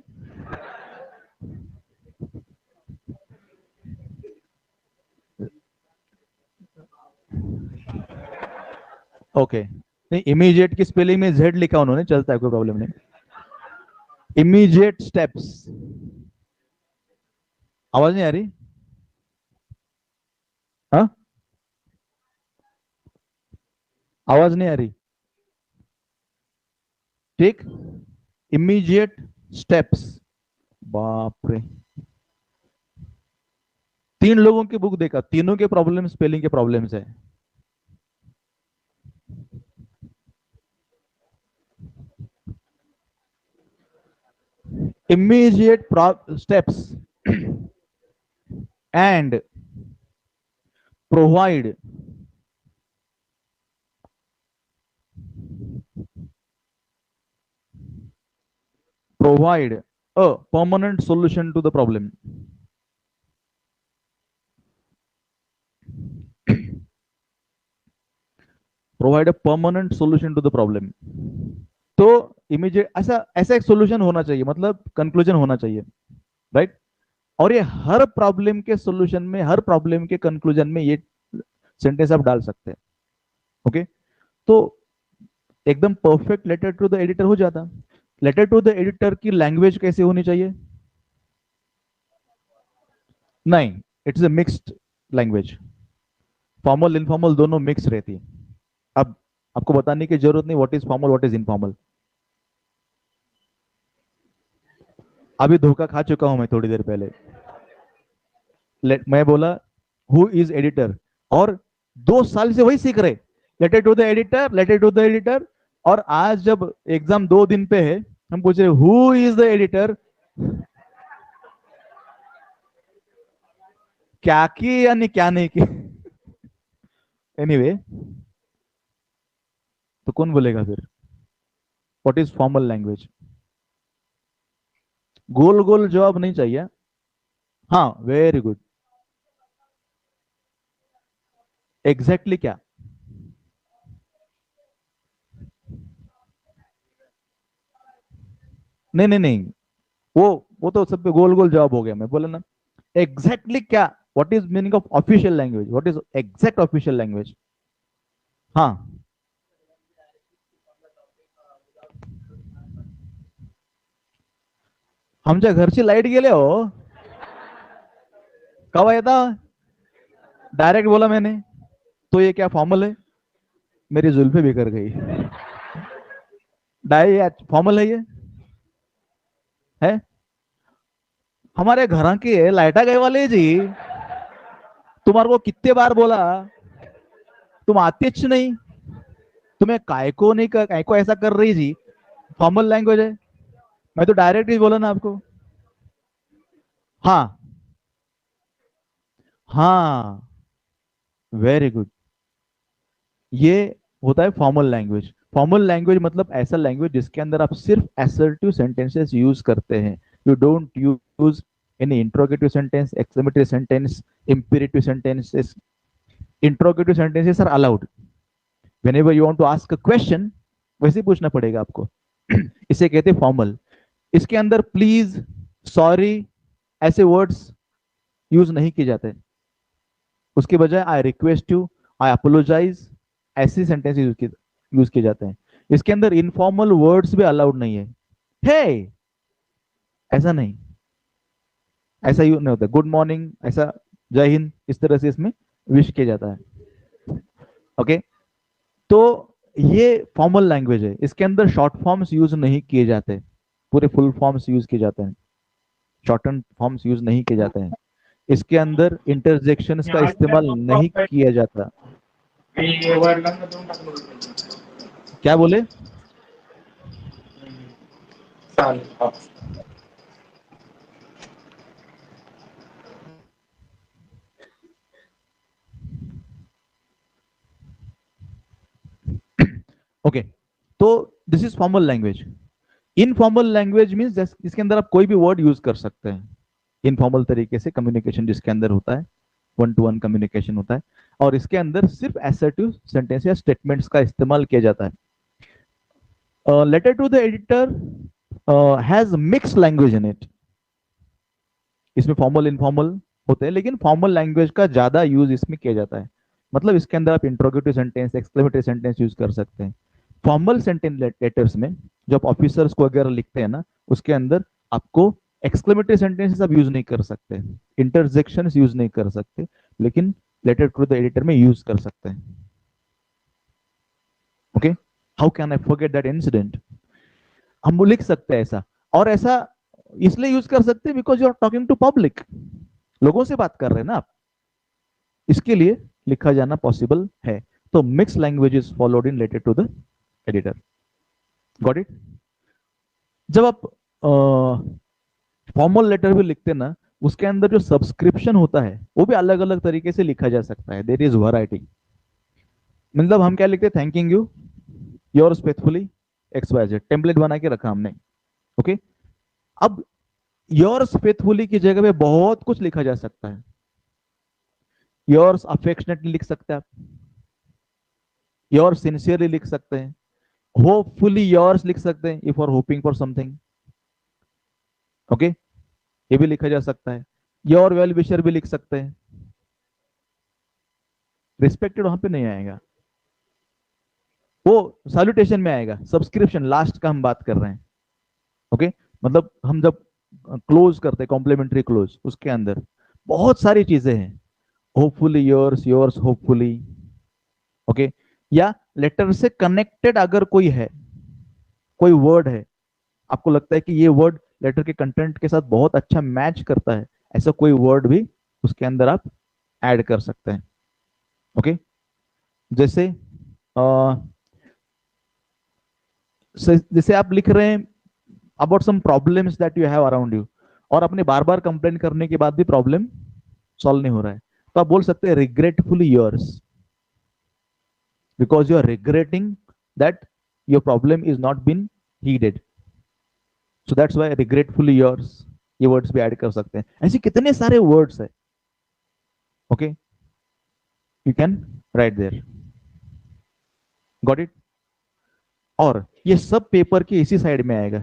ओके, नहीं, इमीडिएट की स्पेलिंग में जेड लिखा उन्होंने, चलता है, कोई प्रॉब्लम नहीं। इमीडिएट स्टेप्स, आवाज नहीं आ रही? हाँ, आवाज नहीं आ रही? ठीक, इमीडिएट स्टेप्स। बाप रे, 3 लोगों की बुक देखा, तीनों के प्रॉब्लम स्पेलिंग के प्रॉब्लम्स है। immediate steps and provide a permanent solution to the problem. Provide a permanent solution to the problem. तो इमीडिएट ऐसा ऐसा एक सोल्यूशन होना चाहिए, मतलब कंक्लूजन होना चाहिए, राइट? और ये हर प्रॉब्लम के सॉल्यूशन में, हर प्रॉब्लम के कंक्लूजन में ये सेंटेंस आप डाल सकते हैं। ओके, तो एकदम perfect letter to the editor हो जाता। लेटर टू द एडिटर की लैंग्वेज कैसे होनी चाहिए? नहीं, it's a mixed language, formal informal दोनों मिक्स रहती है। अब आपको बताने की जरूरत नहीं what is formal what is informal. अभी धोखा खा चुका हूं मैं थोड़ी देर पहले। मैं बोला हु इज एडिटर, और 2 साल से वही सीख रहे, letter to the editor, letter to the editor. और आज जब एग्जाम 2 दिन पे है, हम पूछ रहे हु इज द एडिटर, क्या की यानी क्या नहीं की। एनीवे, तो कौन बोलेगा फिर व्हाट इज फॉर्मल लैंग्वेज? गोल गोल जवाब नहीं चाहिए। हाँ, वेरी गुड। एग्जैक्टली क्या? नहीं नहीं नहीं, वो तो सब पे गोल गोल जवाब हो गया, मैं बोला ना एग्जैक्टली क्या, what is meaning of official language, what is exact official language? हाँ, आमच्या घरची लाईट गेले हो. कवा येता? डायरेक्ट बोला मैंने. तो ये क्या फॉर्मल है? मेरी जुल्फे बिखर गई. डायरेक्ट फॉर्मल है ये? है? हमारे घर के लाइटा गए वाले जी. तुम्हारे को कितने बार बोला, तुम आते नहीं. तुम्हें काय को नहीं कर, काय को ऐसा कर रही जी. फॉर्मल लैंग्वेज है. मैं तो डायरेक्ट ही बोला ना आपको. हाँ. हाँ. Very good. ये होता है फॉर्मल लैंग्वेज. फॉर्मल लैंग्वेज मतलब ऐसा लैंग्वेज जिसके अंदर आप सिर्फ असर्टिव सेंटेंसेस यूज करते हैं. You don't use any interrogative sentence, exclamatory sentence, imperative sentences. Interrogative sentences are allowed whenever you want to ask a question. वैसे ही पूछना पड़ेगा आपको. इसे कहते हैं फॉर्मल. इसके अंदर प्लीज, सॉरी ऐसे वर्ड्स यूज नहीं किए जाते. उसके बजाय I request you, I apologize, ऐसे सेंटेंस यूज किए जाते हैं. इसके अंदर इनफॉर्मल वर्ड्स भी अलाउड नहीं है. हे, ऐसा नहीं. ऐसा यूज नहीं होता. गुड मॉर्निंग ऐसा, जय हिंद इस तरह से इसमें विश किया जाता है. ओके. तो ये फॉर्मल लैंग्वेज है. इसके अंदर शॉर्ट फॉर्म्स यूज नहीं किए जाते, पूरे फुल फॉर्म्स यूज किए जाते हैं. शॉर्टन फॉर्म्स यूज नहीं किए जाते हैं. इसके अंदर इंटरजेक्शंस का इस्तेमाल नहीं किया जाता. क्या बोले? ओके. तो this is formal language. Informal language means इसके अंदर आप कोई भी वर्ड यूज कर सकते हैं. इनफॉर्मल तरीके से कम्युनिकेशन जिसके अंदर होता है, वन टू वन कम्युनिकेशन होता है. और इसके अंदर सिर्फ असर्टिव सेंटेंस या स्टेटमेंट्स का इस्तेमाल किया जाता है. Letter to the editor has mix language in it. इसमें फॉर्मल इनफॉर्मल होते हैं, लेकिन फॉर्मल लैंग्वेज का ज्यादा यूज इसमें किया जाता है. मतलब इसके अंदर आप interrogative sentence, exclamatory sentence use कर सकते हैं. फॉर्मल सेंटेंस लेटर्स में जब ऑफिसर्स को वगैरह लिखते हैं ना, उसके अंदर आपको एक्सक्लेमेटरी सेंटेंसेस आप यूज नहीं कर सकते, इंटरजेक्शन यूज नहीं कर सकते, लेकिन लेटर टू द एडिटर में यूज कर सकते हैं. Okay. How can I forget that incident. हम वो लिख सकते हैं ऐसा. और ऐसा इसलिए यूज कर सकते हैं because you are talking to public. लोगों से बात कर रहे हैं ना आप, इसके लिए लिखा जाना पॉसिबल है. तो mix language is followed in letter to the editor. Got it. जब आप फॉर्मल लेटर भी लिखते हैं ना, उसके अंदर जो सब्सक्रिप्शन होता है वो भी अलग अलग तरीके से लिखा जा सकता है. There is variety. मतलब हम क्या लिखते हैं, thanking you, yours faithfully, X Y Z. Template बना के रखा हमने. ओके. अब योर्स फेथफुली की जगह पे बहुत कुछ लिखा जा सकता है. योर्स अफेक्शनेटली लिख सकते हैं आप, योर्स सिंसियरली लिख सकते हैं, होपफुली योर्स लिख सकते हैं if are hoping for something. Okay. ये भी लिखा जा सकता है. योर वेल विशर भी लिख सकते हैं. रिस्पेक्टेड वहां पे नहीं आएगा, वो सैल्यूटेशन में आएगा. सब्सक्रिप्शन लास्ट का हम बात कर रहे हैं. ओके. मतलब हम जब क्लोज करते हैं कॉम्प्लीमेंट्री क्लोज, उसके अंदर बहुत सारी चीजें हैं. Hopefully yours, yours hopefully. Okay. या लेटर से कनेक्टेड अगर कोई है, कोई वर्ड है, आपको लगता है कि ये वर्ड लेटर के कंटेंट के साथ बहुत अच्छा मैच करता है, ऐसा कोई वर्ड भी उसके अंदर आप ऐड कर सकते हैं. ओके. जैसे जैसे आप लिख रहे हैं about some problems that you have around you, और अपने बार बार कंप्लेन करने के बाद भी प्रॉब्लम सॉल्व नहीं हो रहा है, तो आप बोल सकते हैं regretfully yours, because you are regretting that your problem is not been heeded. So that's why regretfully yours. ये वर्ड्स भी ऐड कर सकते हैं. ऐसे कितने सारे वर्ड्स है. Okay. You can write there. Got it. और ये सब पेपर के इसी साइड में आएगा,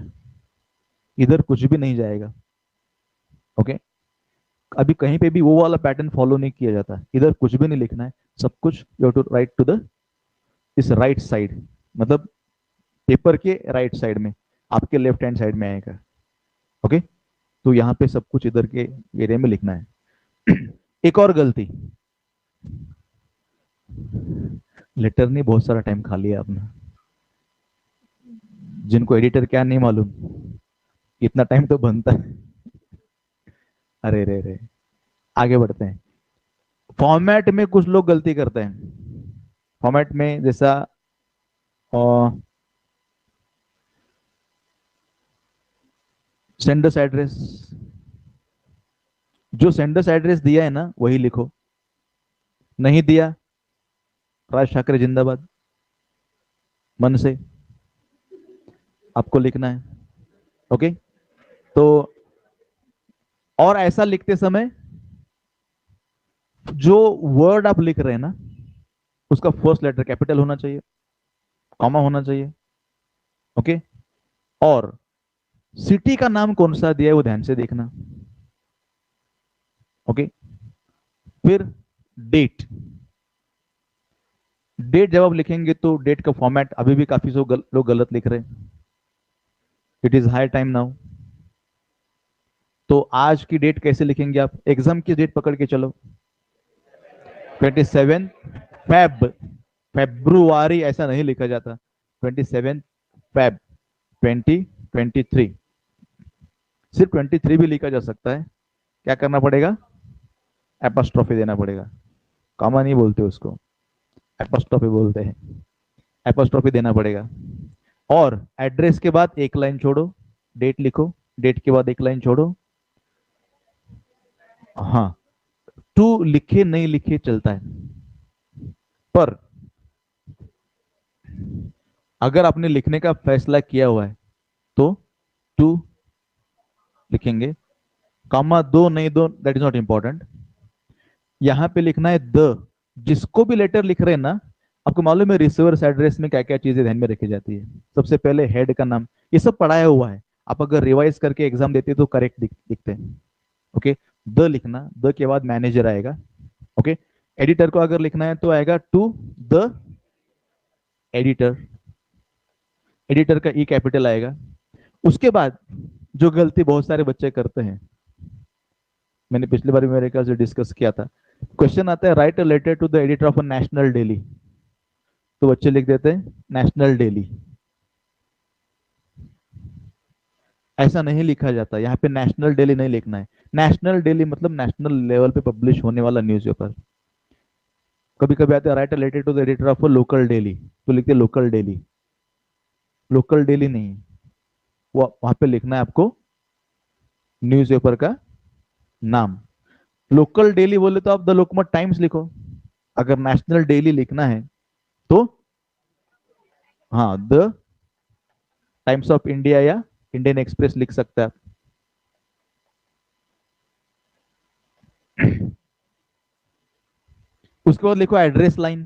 इधर कुछ भी नहीं जाएगा. ओके. अभी कहीं पे भी वो वाला पैटर्न फॉलो नहीं किया जाता, इधर कुछ भी नहीं लिखना है, सब कुछ you to write to the इस राइट साइड, मतलब पेपर के राइट साइड में, आपके लेफ्ट हैंड साइड में आएगा। ओके, तो यहाँ पे सब कुछ इधर के एरिया में लिखना है। एक और गलती, लेटर ने बहुत सारा टाइम खा लिया अपना, जिनको एडिटर क्या नहीं मालूम, इतना टाइम तो बनता है। अरे रे रे, आगे बढ़ते हैं। फॉर्मेट में कुछ लोग गलती करते हैं। फॉर्मेट में जैसा सेंडर्स एड्रेस, जो सेंडर्स एड्रेस दिया है ना वही लिखो, नहीं दिया राज ठाकरे जिंदाबाद, मन से आपको लिखना है। ओके, तो और ऐसा लिखते समय जो वर्ड आप लिख रहे हैं ना उसका फर्स्ट लेटर कैपिटल होना चाहिए, कॉमा होना चाहिए। ओके, और सिटी का नाम कौन सा दिया है वो ध्यान से देखना। ओके, फिर डेट, डेट जब आप लिखेंगे तो डेट का फॉर्मेट अभी भी काफी लोग गलत लिख रहे हैं। It is high time now. तो आज की डेट कैसे लिखेंगे आप, एग्जाम की डेट पकड़ के चलो, 27 फेब, फेब्रुआरी ऐसा नहीं लिखा जाता, 27 फेब 2023, सिर्फ 23 भी लिखा जा सकता है। क्या करना पड़ेगा, एपोस्ट्रोफी देना पड़ेगा, कॉमा नहीं बोलते उसको, एपोस्ट्रोफी बोलते हैं, एपोस्ट्रोफी देना पड़ेगा। और एड्रेस के बाद एक लाइन छोड़ो, डेट लिखो, डेट के बाद एक लाइन छोड़ो। हाँ, टू लिखे नहीं लिखे चलता है, पर अगर आपने लिखने का फैसला किया हुआ है तो टू लिखेंगे, कॉमा दो नहीं दो दैट इज नॉट इंपॉर्टेंट। यहां पे लिखना है द, जिसको भी लेटर लिख रहे हैं ना, आपको मालूम है रिसीवर्स एड्रेस में क्या क्या चीजें ध्यान में रखी जाती है। सबसे पहले हेड का नाम, ये सब पढ़ाया हुआ है, आप अगर रिवाइज करके एग्जाम देते तो करेक्ट दिखते हैं। ओके, द लिखना, द के बाद मैनेजर आएगा। ओके, एडिटर को अगर लिखना है तो आएगा टू द एडिटर, एडिटर का ई कैपिटल आएगा। उसके बाद जो गलती बहुत सारे बच्चे करते हैं, मैंने पिछली बार मेरे ख्याल से डिस्कस किया था, क्वेश्चन आता है write a letter to the editor of a national daily, तो बच्चे लिख देते हैं नेशनल डेली। ऐसा नहीं लिखा जाता, यहाँ पे नेशनल डेली नहीं लिखना है। नेशनल डेली मतलब नेशनल लेवल पे पब्लिश होने वाला न्यूज़पेपर। कभी कभी आते हैं write a letter to the editor of a local daily, तो लिखते लोकल डेली, लोकल डेली नहीं, वो वहां पे लिखना है आपको न्यूज़पेपर का नाम। लोकल डेली बोले तो आप द लोकमत टाइम्स लिखो, अगर नेशनल डेली लिखना है तो हाँ द टाइम्स ऑफ इंडिया या इंडियन एक्सप्रेस लिख सकते हैं आप। उसके बाद लिखो एड्रेस लाइन,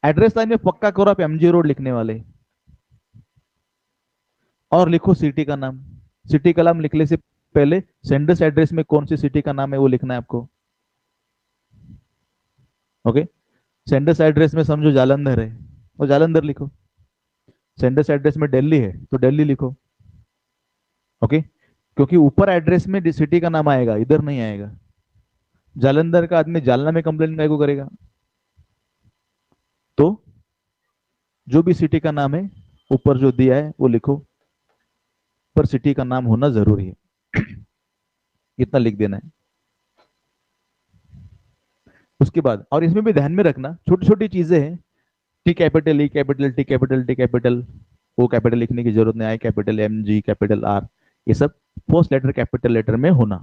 एड्रेस लाइन में पक्का करो आप एमजी रोड लिखने वाले, और लिखो सिटी का नाम। सिटी का नाम लिखने से पहले सेंडर्स एड्रेस में कौन सी सिटी का नाम है वो लिखना है आपको। ओके, सेंडर्स एड्रेस में समझो जालंधर है तो जालंधर लिखो, सेंडर्स एड्रेस में दिल्ली है तो दिल्ली लिखो। ओके, क्योंकि ऊपर एड्रेस में सिटी का नाम आएगा, इधर नहीं आएगा। जालंधर का आदमी जालना में कंप्लेन काय को करेगा, तो जो भी सिटी का नाम है ऊपर जो दिया है वो लिखो, पर सिटी का नाम होना जरूरी है। इतना लिख देना है। उसके बाद और इसमें भी ध्यान में रखना छोटी छोटी चीजें हैं, T capital E capital T capital T capital, O capital लिखने की जरूरत नहीं, I capital M G capital R, ये सब फर्स्ट लेटर कैपिटल लेटर में होना।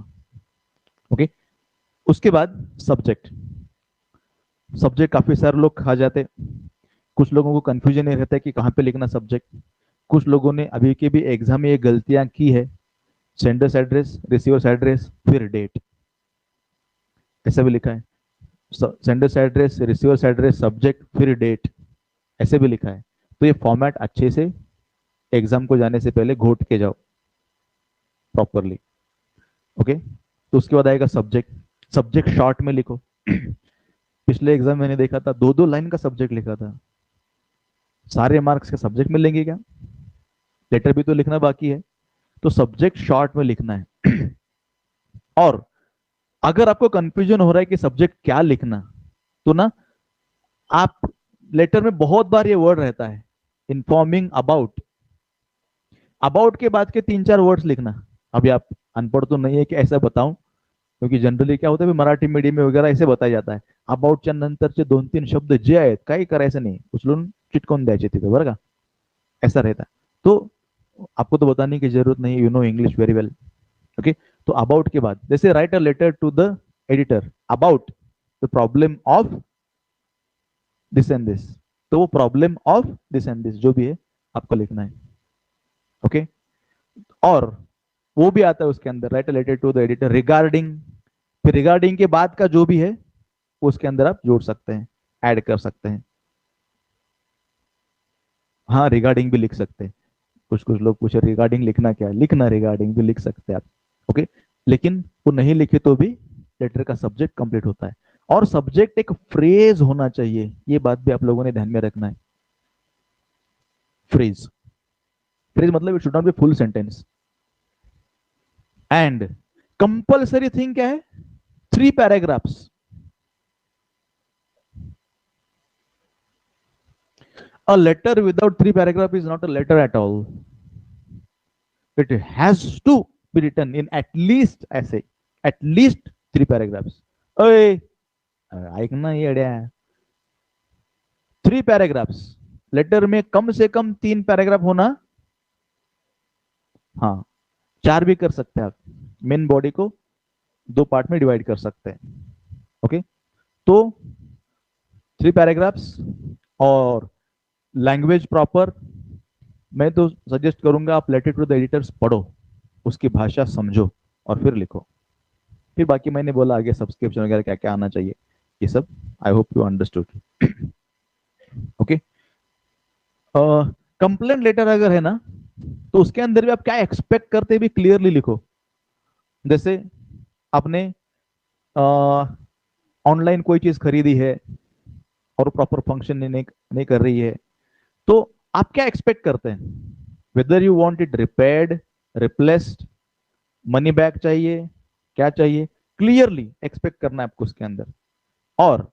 ओके, उसके बाद सब्जेक्ट, सब्जेक्ट काफी सारे लोग खा जाते, कुछ लोगों को कंफ्यूजन नहीं रहता है कि कहाँ पे लिखना सब्जेक्ट। कुछ लोगों ने अभी के भी एग्जाम में ये गलतियां की है, सेंडर्स एड्रेस रिसीवर्स एड्रेस फिर डेट, ऐसा भी लिखा है, sender's address receiver's address subject फिर डेट, ऐसे भी लिखा है। तो ये फॉर्मेट अच्छे से एग्जाम को जाने से पहले घोट के जाओ प्रॉपरली। ओके, तो उसके बाद आएगा सब्जेक्ट। सब्जेक्ट शॉर्ट में लिखो। पिछले एग्जाम मैंने देखा था 2-2 लाइन का सब्जेक्ट लिखा था। सारे मार्क्स के सब्जेक्ट में लेंगे क्या? लेटर भी तो लिखना बाकी है। तो सब्जेक्ट शॉर्ट में लिखना है। और अगर आपको कंफ्यूजन हो रहा है कि सब्जेक्ट क्या लिखना, तो ना आप लेटर में बहुत बार ये वर्ड रहता है, इन्फॉर्मिंग अबाउट। अबाउट के बाद के 3-4 वर्ड्स लिखना। अभी आप अनपढ़ तो नहीं है कि ऐसा बताऊं, क्योंकि जनरली क्या होता है मराठी मीडियम में वगैरह ऐसे बताया जाता है, अबाउटच्या नंतरचे 2-3 शब्द जे आहेत काही करायचं नाही, उचलून चिटकून द्यायचे तिथे, बरं का? ऐसा रहता है। तो आपको तो बताने की जरूरत नहीं, you know English very well. Okay. तो अबाउट के बाद जैसे write a letter to the editor about the problem of this and this, तो वो problem of this and this जो भी है आपको लिखना है। ओके। और वो भी आता है उसके अंदर, write a letter to the editor regarding, फिर रिगार्डिंग के बाद का जो भी है उसके अंदर आप जोड़ सकते हैं, ऐड कर सकते हैं। हाँ, रिगार्डिंग भी लिख सकते हैं। कुछ कुछ लोग पूछे रिगार्डिंग लिखना क्या है, लिखना रिगार्डिंग भी लिख सकते हैं आप। ओके। लेकिन वो नहीं लिखे तो भी लेटर का सब्जेक्ट कंप्लीट होता है। और सब्जेक्ट एक फ्रेज होना चाहिए, ये बात भी आप लोगों ने ध्यान में रखना है। फ्रेज, फ्रेज मतलब it should not be full sentence. And compulsory thing क्या है? 3 paragraphs. A letter without 3 paragraphs is not a letter at all. It has to be written in at least essay, at least 3 paragraphs. अय ऐक ना येड्या, 3 paragraphs. Letter में कम से कम 3 paragraph होना। हाँ, 4 भी कर सकते हैं आप। मेन बॉडी को 2 पार्ट में डिवाइड कर सकते हैं। ओके। तो 3 पैराग्राफ्स और लैंग्वेज प्रॉपर। मैं तो सजेस्ट करूंगा आप लेटर टू द एडिटर्स पढ़ो, उसकी भाषा समझो और फिर लिखो। फिर बाकी मैंने बोला आगे सब्सक्रिप्शन वगैरह क्या क्या आना चाहिए, ये सब I hope you understood. Okay. Complaint letter अगर है ना, तो उसके अंदर भी आप क्या एक्सपेक्ट करते भी क्लियरली लिखो। जैसे आपने ऑनलाइन कोई चीज खरीदी है और प्रॉपर फंक्शन नहीं कर रही है, तो आप क्या एक्सपेक्ट करते हैं? Whether you want it repaired, replaced, money back चाहिए, क्या चाहिए, क्लियरली एक्सपेक्ट करना है आपको उसके अंदर। और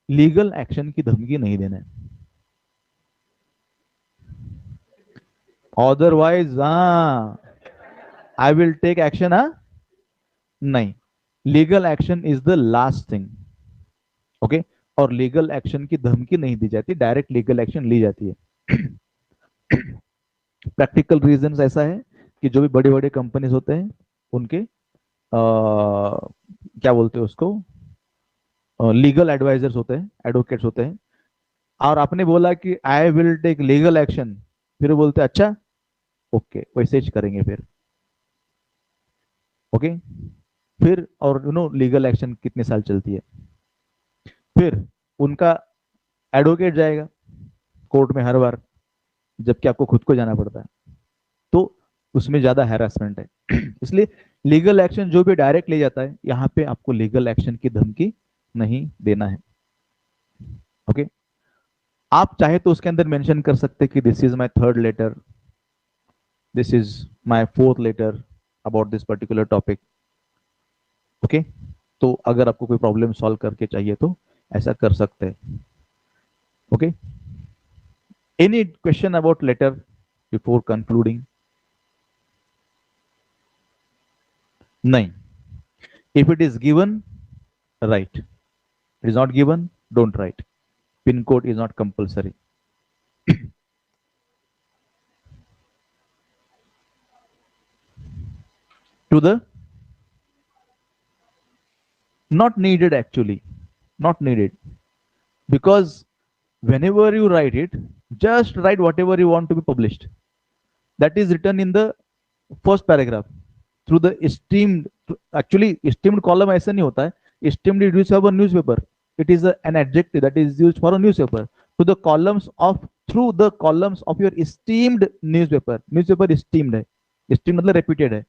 लीगल एक्शन की धमकी नहीं देना है। अदरवाइज हाँ, आई विल टेक एक्शन, हाँ, नहीं, legal action is the last thing. Okay. और लीगल एक्शन की धमकी नहीं दी जाती, डायरेक्ट लीगल एक्शन ली जाती है। प्रैक्टिकल रीजन ऐसा है कि जो भी बड़े बड़े कंपनीज होते हैं उनके क्या बोलते हैं उसको, लीगल एडवाइजर्स होते हैं, एडवोकेट्स होते हैं। और आपने बोला कि I will take legal action, फिर वो बोलते हैं अच्छा ओके वैसे ही करेंगे फिर। ओके। फिर और यू नो लीगल एक्शन कितने साल चलती है, फिर उनका एडवोकेट जाएगा कोर्ट में हर बार, जबकि आपको खुद को जाना पड़ता है। तो उसमें ज्यादा हैरेसमेंट है। इसलिए लीगल एक्शन जो भी डायरेक्ट ले जाता है, यहाँ पे आपको लीगल एक्शन की धमकी नहीं देना है। ओके। आप चाहे तो उसके अंदर मेंशन कर सकते हैं कि this is my third letter, this is my fourth letter about this particular topic. Okay. तो अगर आपको कोई प्रॉब्लम सॉल्व करके चाहिए तो ऐसा कर सकते हैं। Okay. Any question about letter before concluding? नहीं। If it is given, right. It is not given, don't write. Pin code is not compulsory. To the, not needed actually, not needed, because whenever you write it, just write whatever you want to be published. That is written in the first paragraph through the esteemed, actually esteemed column ऐसा नहीं होता है, esteemed is used for a newspaper, it is an adjective that is used for a newspaper, to the columns of, through the columns of your esteemed newspaper, newspaper esteemed है, esteemed मतलब reputed है,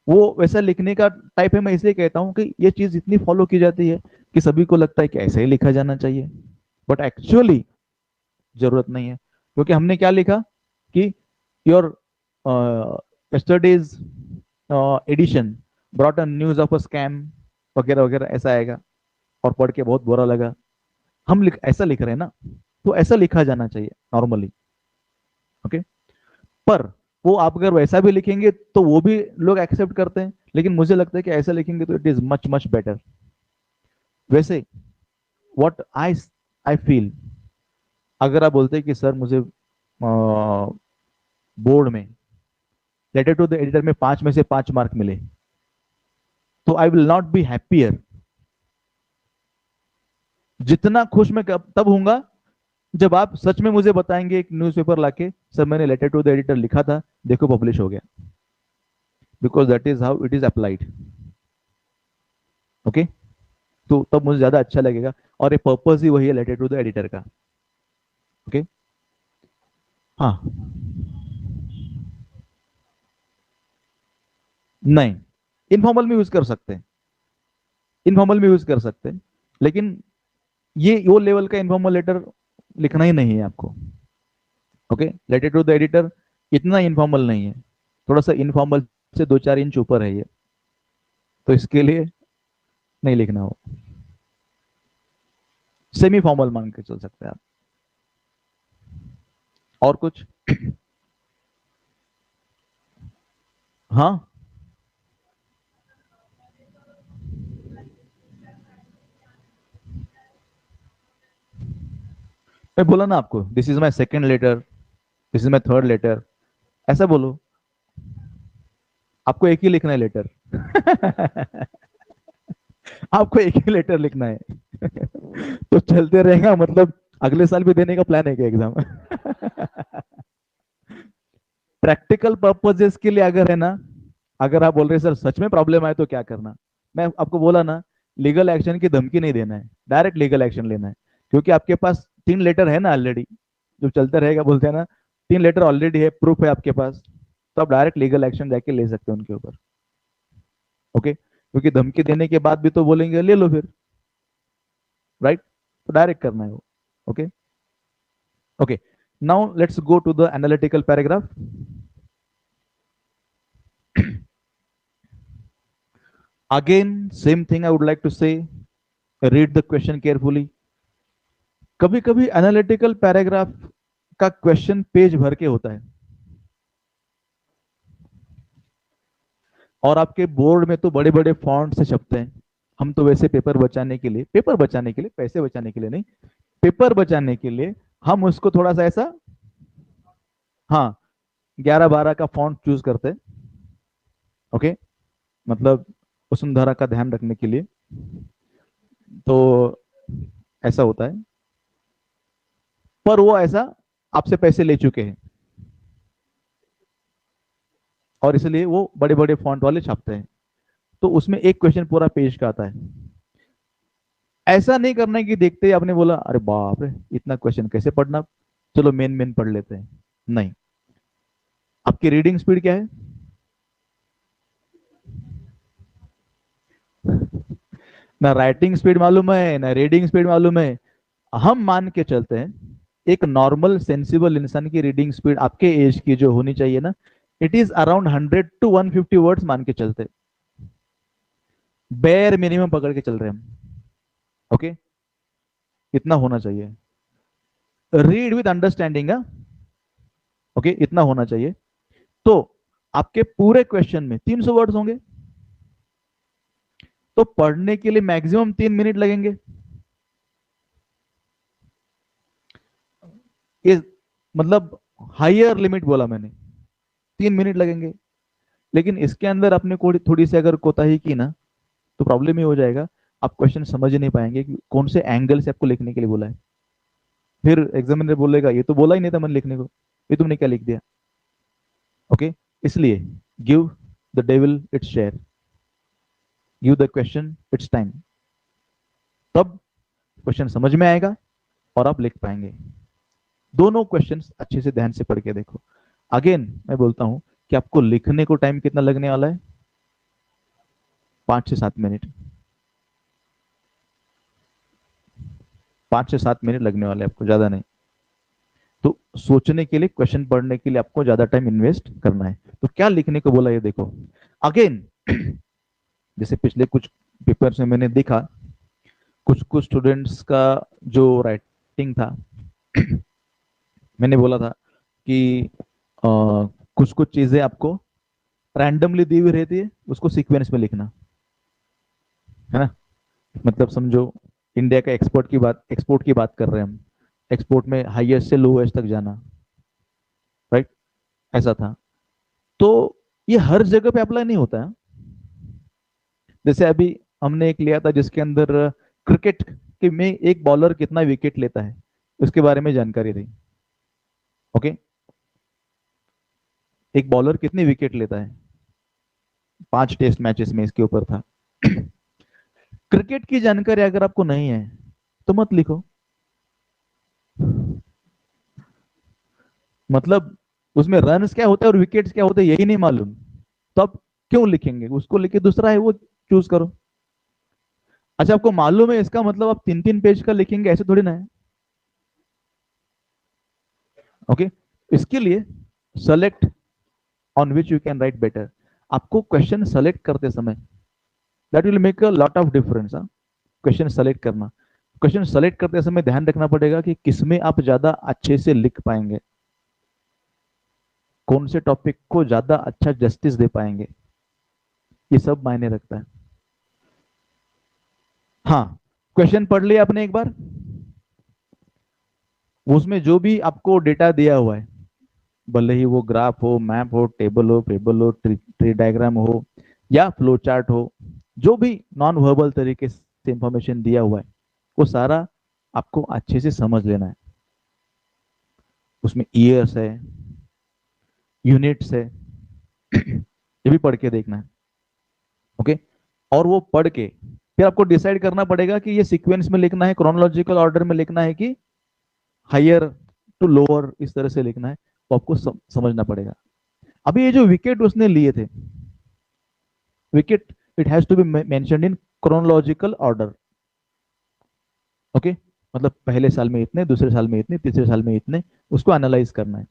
वो वैसा लिखने का type है। मैं इसलिए कहता हूँ कि ये चीज इतनी फॉलो की जाती है कि सभी को लगता है कि ऐसे ही लिखा जाना चाहिए, बट एक्चुअली जरूरत नहीं है। क्योंकि हमने क्या लिखा कि your yesterday's edition brought a news of a scam वगैरह वगैरह, ऐसा आएगा। और पढ़ के बहुत बुरा लगा। हम ऐसा लिख रहे हैं ना, तो ऐसा लिखा जाना चाहिए नॉर्मली। ओके। पर वो आप अगर वैसा भी लिखेंगे तो वो भी लोग एक्सेप्ट करते हैं, लेकिन मुझे लगता है कि ऐसा लिखेंगे तो it is much much better. वैसे व्हाट आई फील, अगर आप बोलते हैं कि सर मुझे बोर्ड में लेटर टू द एडिटर में 5 में से 5 मार्क मिले, तो I will not be happier. जितना खुश मैं तब हूंगा जब आप सच में मुझे बताएंगे एक न्यूज़पेपर लाके, सर मैंने लेटर टू द एडिटर लिखा था, देखो पब्लिश हो गया। Because that is how it is applied. Okay. तो तब मुझे ज्यादा अच्छा लगेगा, और ये पर्पज ही वही है लेटर टू द एडिटर का। ओके। हाँ। नहीं, इनफॉर्मल में यूज कर सकते हैं, इनफॉर्मल में यूज कर सकते हैं, लेकिन ये वो लेवल का इनफॉर्मल लेटर लिखना ही नहीं है आपको। Okay. Letter to the editor इतना इनफॉर्मल नहीं है, थोड़ा सा इनफॉर्मल से 2-4 इंच ऊपर है ये। तो इसके लिए नहीं लिखना हो, सेमी फॉर्मल मान के चल सकते हैं आप। और कुछ? हाँ, मैं बोला ना आपको, this is my second letter, this is my third letter, ऐसा बोलो। आपको एक ही लिखना है लेटर। आपको एक ही लेटर लिखना है। तो चलते रहेगा, मतलब अगले साल भी देने का प्लान है क्या एग्जाम? प्रैक्टिकल पर्पजेस के लिए अगर है ना, अगर आप बोल रहे हैं सर सच में प्रॉब्लम आए तो क्या करना, मैं आपको बोला ना, लीगल एक्शन की धमकी नहीं देना है, डायरेक्ट लीगल एक्शन लेना है। क्योंकि आपके पास 3 लेटर है ना ऑलरेडी, जो चलते रहेगा बोलते हैं ना, 3 लेटर ऑलरेडी है, प्रूफ है आपके पास। तो आप डायरेक्ट लीगल एक्शन जाके ले सकते हैं उनके ऊपर। ओके। क्योंकि धमकी देने के बाद भी तो बोलेंगे ले लो फिर, राइट? तो डायरेक्ट करना है वो। Okay. Okay. Now let's go to the analytical paragraph. Again same thing I would like to say, read the question carefully. कभी कभी एनालिटिकल पैराग्राफ का क्वेश्चन पेज भर के होता है, और आपके बोर्ड में तो बड़े बड़े फॉन्ट से छपते हैं। हम तो वैसे पेपर बचाने के लिए, पेपर बचाने के लिए, पैसे बचाने के लिए नहीं, पेपर बचाने के लिए हम उसको थोड़ा सा ऐसा, हाँ, 11-12 का फॉन्ट चूज करते हैं। ओके। मतलब वसुंधरा का ध्यान रखने के लिए। तो ऐसा होता है, पर वो ऐसा आपसे पैसे ले चुके हैं, और इसलिए वो बड़े बड़े फॉन्ट वाले छापते हैं। तो उसमें एक क्वेश्चन पूरा पेज का आता है। ऐसा नहीं करना है कि देखते ही आपने बोला अरे बाप रे इतना क्वेश्चन कैसे पढ़ना, चलो मेन मेन पढ़ लेते हैं। नहीं। आपकी रीडिंग स्पीड क्या है? ना राइटिंग स्पीड मालूम है ना रीडिंग स्पीड मालूम है। हम मान के चलते हैं एक नॉर्मल सेंसिबल इंसान की रीडिंग स्पीड आपके एज की जो होनी चाहिए ना, it is around 100 to 150 words मान के चलते, बेयर मिनिमम पकड़ के चल रहे हैं हम। ओके। इतना होना चाहिए, रीड विद अंडरस्टैंडिंग। ओके, इतना होना चाहिए। तो आपके पूरे क्वेश्चन में 300 वर्ड्स होंगे, तो पढ़ने के लिए मैक्सिमम 3 मिनट लगेंगे। ये मतलब हायर लिमिट बोला मैंने, 3 मिनट लगेंगे। लेकिन इसके अंदर आपने थोड़ी सी अगर कोताही की ना, तो प्रॉब्लम ही हो जाएगा। आप क्वेश्चन समझ ही नहीं पाएंगे कि कौन से एंगल से आपको लिखने के लिए बोला है। फिर एग्जामिनर बोलेगा ये तो बोला ही नहीं था मैंने लिखने को, ये तुमने क्या लिख दिया। ओके। इसलिए give the devil its share, give the question it's time, तब क्वेश्चन समझ में आएगा और आप लिख पाएंगे। दोनों क्वेश्चंस अच्छे से ध्यान से पढ़ के देखो। अगेन मैं बोलता हूं कि आपको लिखने को टाइम कितना लगने वाला है? 5 से 7 मिनट, 5 से 7 मिनट लगने वाले आपको, ज्यादा नहीं। तो सोचने के लिए, क्वेश्चन पढ़ने के लिए आपको ज्यादा टाइम इन्वेस्ट करना है। तो क्या लिखने को बोला ये देखो अगेन। जैसे पिछले कुछ पेपर्स में मैंने देखा, कुछ कुछ स्टूडेंट्स का जो राइटिंग था, मैंने बोला था कि कुछ कुछ चीजें आपको रैंडमली दी हुई रहती है, उसको सीक्वेंस में लिखना है ना। मतलब समझो इंडिया का एक्सपोर्ट की बात कर रहे हैं हम, एक्सपोर्ट में हाईएस्ट से लोएस्ट तक जाना, राइट, ऐसा था। तो ये हर जगह पे अप्लाई नहीं होता है। जैसे अभी हमने एक लिया था जिसके अंदर क्रिकेट के में एक बॉलर कितना विकेट लेता है उसके बारे में जानकारी थी। ओके, एक बॉलर कितनी विकेट लेता है 5 टेस्ट मैचेस में, इसके ऊपर था। क्रिकेट की जानकारी अगर आपको नहीं है तो मत लिखो। मतलब उसमें रन्स क्या होते हैं और विकेट्स क्या होते हैं यही नहीं मालूम, तो आप क्यों लिखेंगे? उसको लिखे दूसरा है वो चूज करो। अच्छा, आपको मालूम है इसका मतलब आप 3 3 पेज का लिखेंगे ऐसे थोड़ी ना है। ओके, इसके लिए select on which you can right better. आपको क्वेश्चन सेलेक्ट करते समय that will make a lot of difference. Question select करना, क्वेश्चन सेलेक्ट करते समय ध्यान रखना पड़ेगा कि किसमें आप ज्यादा अच्छे से लिख पाएंगे, कौन से टॉपिक को ज्यादा अच्छा जस्टिस दे पाएंगे, ये सब मायने रखता है। हाँ, क्वेश्चन पढ़ लिया आपने एक बार, उसमें जो भी आपको डेटा दिया हुआ है, भले ही वो ग्राफ हो, मैप हो, टेबल हो, फेबल हो, ट्री डायग्राम हो या फ्लो चार्ट हो, जो भी नॉन वर्बल तरीके से इंफॉर्मेशन दिया हुआ है वो सारा आपको अच्छे से समझ लेना है। उसमें ईयर्स है, यूनिट्स है, ये भी पढ़ के देखना है। ओके, और वो पढ़ के फिर आपको डिसाइड करना पड़ेगा कि ये सीक्वेंस में लिखना है, क्रोनोलॉजिकल ऑर्डर में लिखना है कि हायर टू लोअर इस तरह से लिखना है, वो आपको समझना पड़ेगा। अभी ये जो विकेट उसने लिए थे, wicket it has to be mentioned in chronological order. Okay, मतलब पहले साल में इतने, दूसरे साल में इतने, तीसरे साल में इतने, उसको एनालाइज करना है।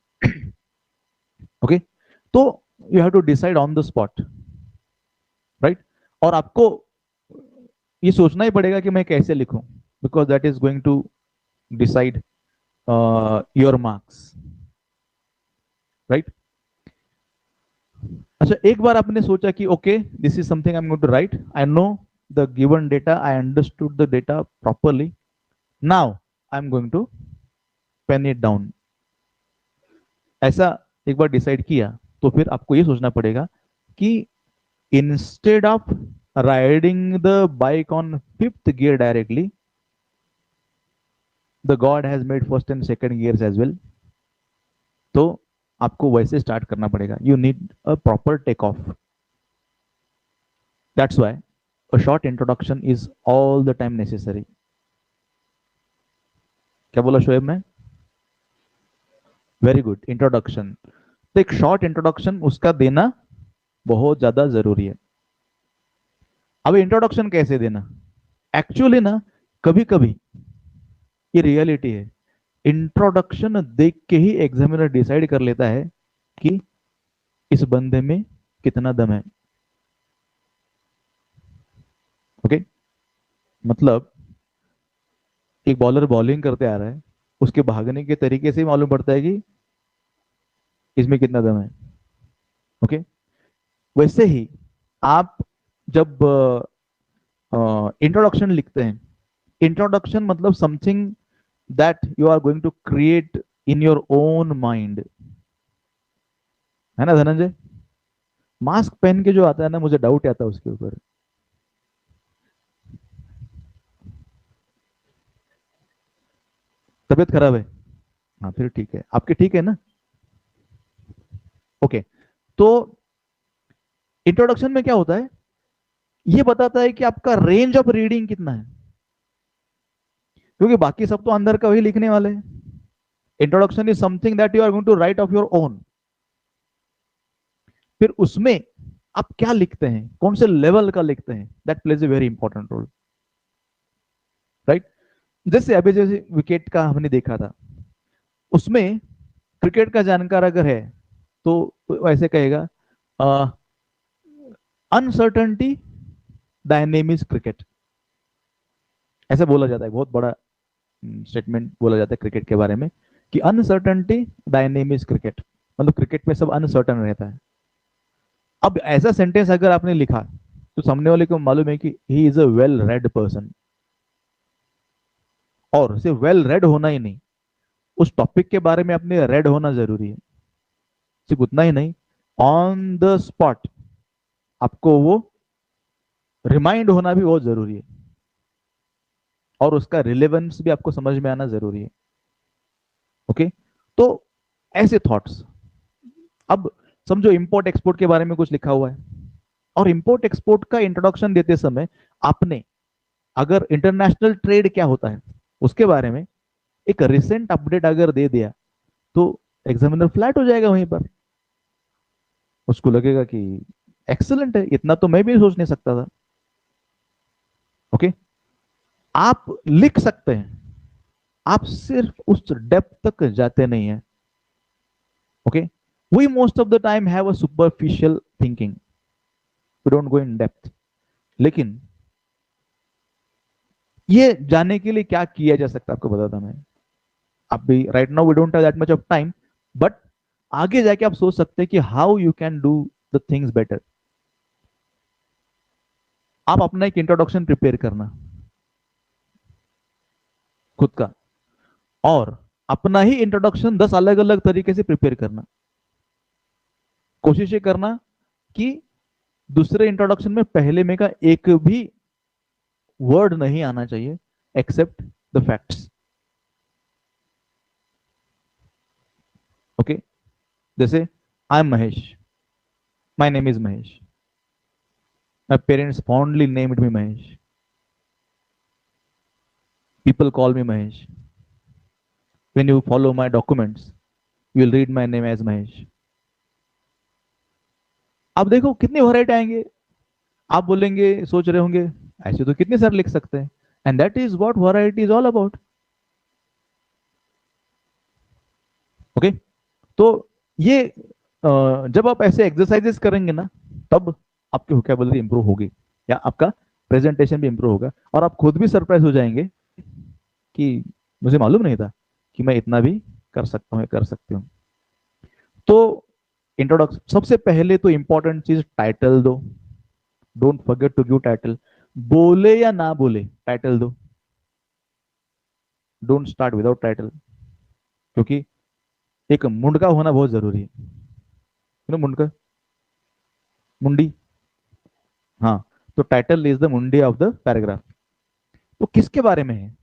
ओके, तो you have to decide on the spot, right. और आपको ये सोचना ही पड़ेगा कि मैं कैसे लिखूं, because that is going to decide your marks, right. अच्छा, एक बार आपने सोचा कि okay this is something I am going to write, I know the given data, I understood the data properly, now I am going to pen it down, ऐसा एक बार decide किया, तो फिर आपको ये सोचना पड़ेगा कि instead of riding the bike on 5th gear directly, the god has made first and second gears as well. तो आपको वैसे स्टार्ट करना पड़ेगा, you need a proper take off. That's why a short introduction is all the time necessary. क्या बोला शोएब ने? Very good, introduction. तो एक शॉर्ट इंट्रोडक्शन उसका देना बहुत ज्यादा जरूरी है। अब इंट्रोडक्शन कैसे देना? एक्चुअली ना, कभी कभी ये रियलिटी है, इंट्रोडक्शन देख के ही एग्जामिनर डिसाइड कर लेता है कि इस बंदे में कितना दम है। ओके, मतलब एक बॉलर बॉलिंग करते आ रहा है, उसके भागने के तरीके से ही मालूम पड़ता है कि इसमें कितना दम है। ओके, वैसे ही आप जब इंट्रोडक्शन लिखते हैं, इंट्रोडक्शन मतलब something that you are going to create in your own mind, है ना धनंजय? मास्क पहन के जो आता है ना, मुझे डाउट आता है उसके ऊपर। तबीयत खराब है? हाँ फिर ठीक है, आपके ठीक है ना? ओके, तो इंट्रोडक्शन में क्या होता है, ये बताता है कि आपका रेंज ऑफ रीडिंग कितना है, क्योंकि बाकी सब तो अंदर का वही लिखने वाले हैं। Introduction is something that you are going to write of your own. फिर उसमें आप क्या लिखते हैं, कौन से लेवल का लिखते हैं, that plays a very important role, right. जैसे अभी जैसे विकेट का हमने देखा था, उसमें क्रिकेट का जानकार अगर है तो वैसे कहेगा अनसर्टनिटी डायनेमिक्स क्रिकेट, ऐसा बोला जाता है, बहुत बड़ा स्टेटमेंट बोला जाता है क्रिकेट के बारे में कि अनसर्टनिटी डायनेमिक्स क्रिकेट, मतलब क्रिकेट में सब अनसर्टन रहता है। अब ऐसा सेंटेंस अगर आपने लिखा तो सामने वाले को मालूम है कि he is a well read person, और सिर्फ वेल रेड होना ही नहीं, उस टॉपिक के बारे में अपने रेड होना जरूरी है। सिर्फ उतना ही नहीं, ऑन द स्पॉट आपको वो रिमाइंड होना भी बहुत जरूरी है, और उसका रिलेवेंस भी आपको समझ में आना जरूरी है। ओके, तो ऐसे थॉट्स। अब समझो इंपोर्ट एक्सपोर्ट के बारे में कुछ लिखा हुआ है, और इंपोर्ट एक्सपोर्ट का इंट्रोडक्शन देते समय आपने अगर इंटरनेशनल ट्रेड क्या होता है उसके बारे में एक रिसेंट अपडेट अगर दे दिया, तो एग्जामिनर फ्लैट हो जाएगा वहीं पर, उसको लगेगा कि एक्सलेंट है, इतना तो मैं भी सोच नहीं सकता था। ओके, आप लिख सकते हैं, आप सिर्फ उस डेप्थ तक जाते नहीं है। Okay, we most of the time have a superficial thinking, we don't go in depth. लेकिन ये जानने के लिए क्या किया जा सकता है आपको बताता मैं। आप भी right now we don't have that much of time, but आगे जाके आप सोच सकते हैं कि how you can do the things better. आप अपना एक इंट्रोडक्शन प्रिपेयर करना खुद का, और अपना ही इंट्रोडक्शन 10 अलग अलग तरीके से प्रिपेयर करना। कोशिश ये करना कि दूसरे इंट्रोडक्शन में पहले में का एक भी वर्ड नहीं आना चाहिए एक्सेप्ट द फैक्ट्स। ओके, जैसे I am Mahesh, my name is Mahesh, my parents fondly named me Mahesh, people call me Mahesh, when you follow my documents you will read my name as Mahesh. आप देखो कितनी वैरायटी आएंगे। आप बोलेंगे, सोच रहे होंगे ऐसे तो कितने सारे लिख सकते हैं, and that is what variety is all about. Okay, तो ये जब आप ऐसे एक्सरसाइजेस करेंगे ना, तब आपकी वोकैबुलरी इंप्रूव होगी, या आपका प्रेजेंटेशन भी इंप्रूव होगा, और आप खुद भी सरप्राइज हो जाएंगे कि मुझे मालूम नहीं था कि मैं इतना भी कर सकता हूँ, कर सकती हूँ। तो इंट्रोडक्शन सबसे पहले तो इंपॉर्टेंट चीज टाइटल दो, don't forget to give title. बोले या ना बोले टाइटल दो, डोंट स्टार्ट विदाउट टाइटल, क्योंकि एक मुंडका होना बहुत जरूरी है। मुंडका, मुंडी, हाँ, तो टाइटल इज द मुंडी ऑफ द पैराग्राफ। तो किसके बारे में है,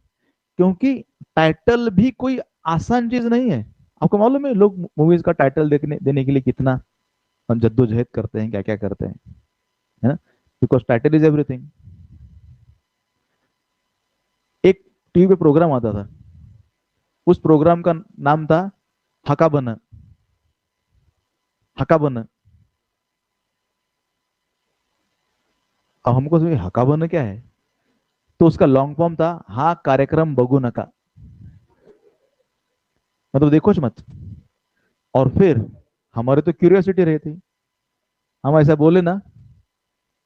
क्योंकि टाइटल भी कोई आसान चीज नहीं है। आपको मालूम है लोग मूवीज का टाइटल देखने देने के लिए कितना जद्दोजहद करते हैं, क्या क्या करते हैं, है ना, बिकॉज टाइटल इज एवरीथिंग। एक टीवी पे प्रोग्राम आता था, उस प्रोग्राम का नाम था हकाबन, हकाबन। अब हमको समझ हकाबन क्या है, तो उसका लॉन्ग फॉर्म था हा कार्यक्रम बगू नका, मतलब देखो मत। और फिर हमारे तो क्यूरियोसिटी रहती, हम ऐसा बोले ना,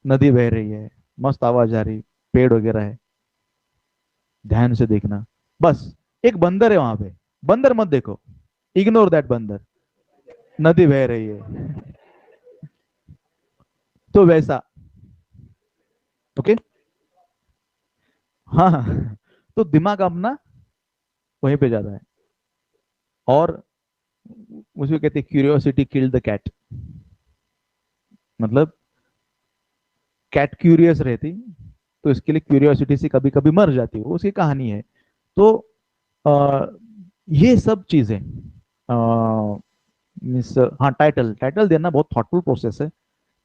नदी बह रही है, मस्त आवाज आ रही, पेड़ वगैरह है, ध्यान से देखना, बस एक बंदर है वहां पे, बंदर मत देखो, इग्नोर दैट बंदर, नदी बह रही है। तो वैसा। ओके, हाँ हाँ, तो दिमाग अपना वहीं पे जाता है, और मुझे कहते हैं क्यूरियोसिटी किल द कैट, मतलब कैट क्यूरियस रहती तो इसके लिए क्यूरियोसिटी से कभी कभी मर जाती, वो उसकी कहानी है। तो आ, ये सब चीजें मीन्स, हाँ, टाइटल टाइटल देना बहुत थॉटफुल प्रोसेस है।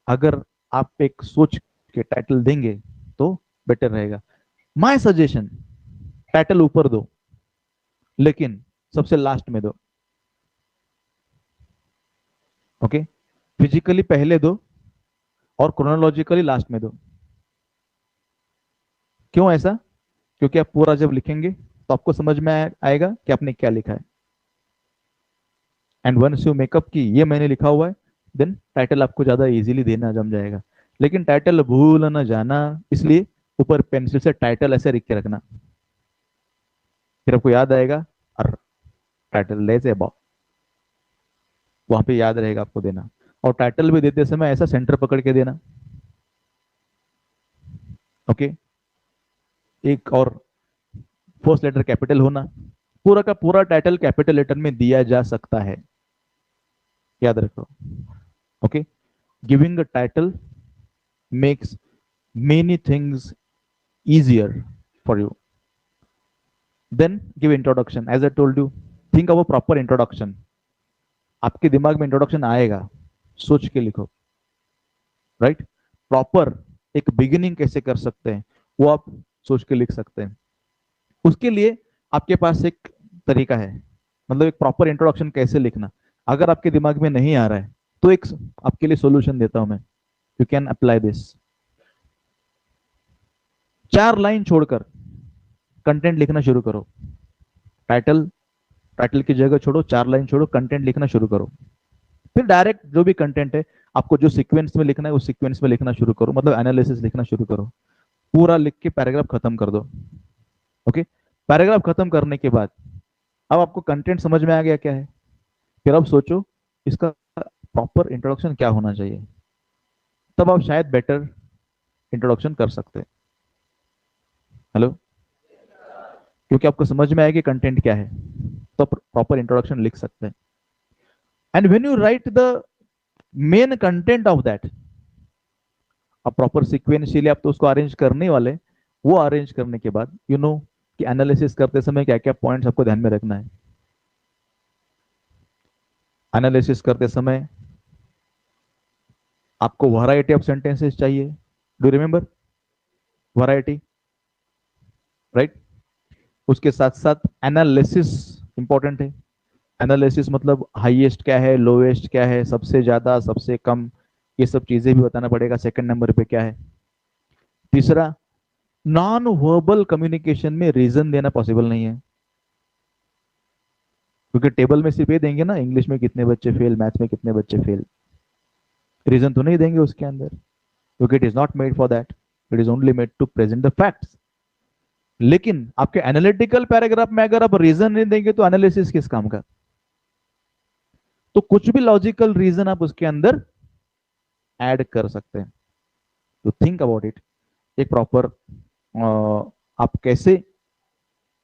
अगर आप एक सोच के टाइटल देंगे तो बेटर रहेगा। माय सजेशन, टाइटल ऊपर दो, लेकिन सबसे लास्ट में दो। ओके, फिजिकली पहले दो, और क्रोनोलॉजिकली लास्ट में दो। क्यों ऐसा? क्योंकि आप पूरा जब लिखेंगे तो आपको समझ में आएगा कि आपने क्या लिखा है। एंड वंस यू मेकअप कि ये मैंने लिखा हुआ है, देन टाइटल आपको ज्यादा इजीली देना जम जाएगा। लेकिन टाइटल भूल न जाना, इसलिए ऊपर पेंसिल से टाइटल ऐसे लिख के रखना, फिर आपको याद आएगा। और टाइटल ले से अबाउट, वहां पे याद रहेगा आपको देना। और टाइटल भी देते समय ऐसा सेंटर पकड़ के देना। ओके। एक और, फर्स्ट लेटर कैपिटल होना। पूरा का पूरा टाइटल कैपिटल लेटर में दिया जा सकता है, याद रखो। Okay. Giving a title makes many things easier for you. Then give introduction. As I told you, think of a proper introduction. आपके दिमाग में इंट्रोडक्शन आएगा, सोच के लिखो। राइट। प्रॉपर एक बिगिनिंग कैसे कर सकते हैं वो आप सोच के लिख सकते हैं। उसके लिए आपके पास एक तरीका है, मतलब एक प्रॉपर इंट्रोडक्शन कैसे लिखना। अगर आपके दिमाग में नहीं आ रहा है तो एक आपके लिए सॉल्यूशन देता हूं मैं। You can apply this. 4 line छोड़कर कंटेंट लिखना शुरू करो। टाइटल, टाइटल की जगह छोड़ो, 4 लाइन छोड़ो, कंटेंट लिखना शुरू करो। फिर डायरेक्ट जो भी कंटेंट है आपको जो सीक्वेंस में लिखना है उस सीक्वेंस में लिखना शुरू करो, मतलब एनालिसिस लिखना शुरू करो। पूरा लिख के पैराग्राफ खत्म कर दो। ओके। पैराग्राफ खत्म करने के बाद अब आपको कंटेंट समझ में आ गया क्या है, फिर अब सोचो इसका प्रॉपर इंट्रोडक्शन क्या होना चाहिए। तब आप शायद बेटर इंट्रोडक्शन कर सकते हैं। हेलो। क्योंकि आपको समझ में आएगा कंटेंट क्या है, तो प्रॉपर इंट्रोडक्शन लिख सकते हैं। And when you right the main content of that, अब प्रॉपर सिक्वेंशियली आप तो उसको अरेंज करने वाले, वो अरेंज करने के बाद यू नो कि एनालिसिस करते समय क्या क्या पॉइंट्स आपको ध्यान में रखना है। एनालिसिस करते समय आपको वैरायटी ऑफ सेंटेंसेस चाहिए। Do remember variety? राइट। उसके साथ साथ एनालिसिस इंपॉर्टेंट है। एनालिसिस मतलब हाईएस्ट क्या है, लोएस्ट क्या है, सबसे ज्यादा सबसे कम, ये सब चीजें भी बताना पड़ेगा। सेकंड नंबर पे क्या है। तीसरा, नॉन वर्बल कम्युनिकेशन में रीजन देना पॉसिबल नहीं है, क्योंकि टेबल में सिर्फ ये देंगे ना, इंग्लिश में कितने बच्चे फेल, मैथ्स में कितने बच्चे फेल, रीजन तो नहीं देंगे उसके अंदर, क्योंकि it is not made for that. It is only made to present the facts. लेकिन आपके एनालिटिकल पैराग्राफ में अगर आप रीजन नहीं देंगे तो एनालिसिस किस काम का? तो कुछ भी लॉजिकल रीजन आप उसके अंदर ऐड कर सकते हैं। तो थिंक अबाउट इट। एक प्रॉपर आप कैसे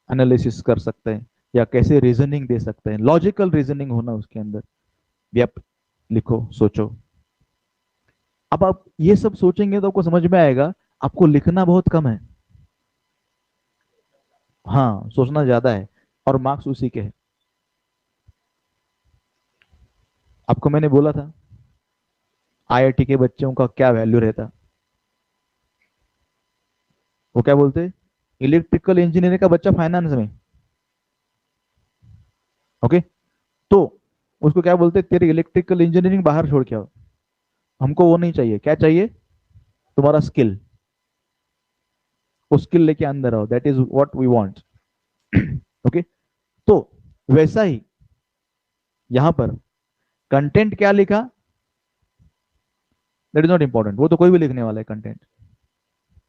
एनालिसिस कर सकते हैं या कैसे रीजनिंग दे सकते हैं, लॉजिकल रीजनिंग होना उसके अंदर भी आप लिखो, सोचो। अब आप ये सब सोचेंगे तो आपको समझ में आएगा आपको लिखना बहुत कम है। हाँ, सोचना ज्यादा है, और मार्क्स उसी के हैं। आपको मैंने बोला था आईआईटी के बच्चों का क्या वैल्यू रहता। वो क्या बोलते, इलेक्ट्रिकल इंजीनियरिंग का बच्चा फाइनेंस में। ओके। तो उसको क्या बोलते, तेरी इलेक्ट्रिकल इंजीनियरिंग बाहर छोड़ के आओ, हमको वो नहीं चाहिए। क्या चाहिए? तुम्हारा स्किल। वो स्किल लेके अंदर आओ, that is what we want. Okay. तो वैसा ही यहां पर कंटेंट क्या लिखा, दैट इज नॉट इंपॉर्टेंट। वो तो कोई भी लिखने वाला है। कंटेंट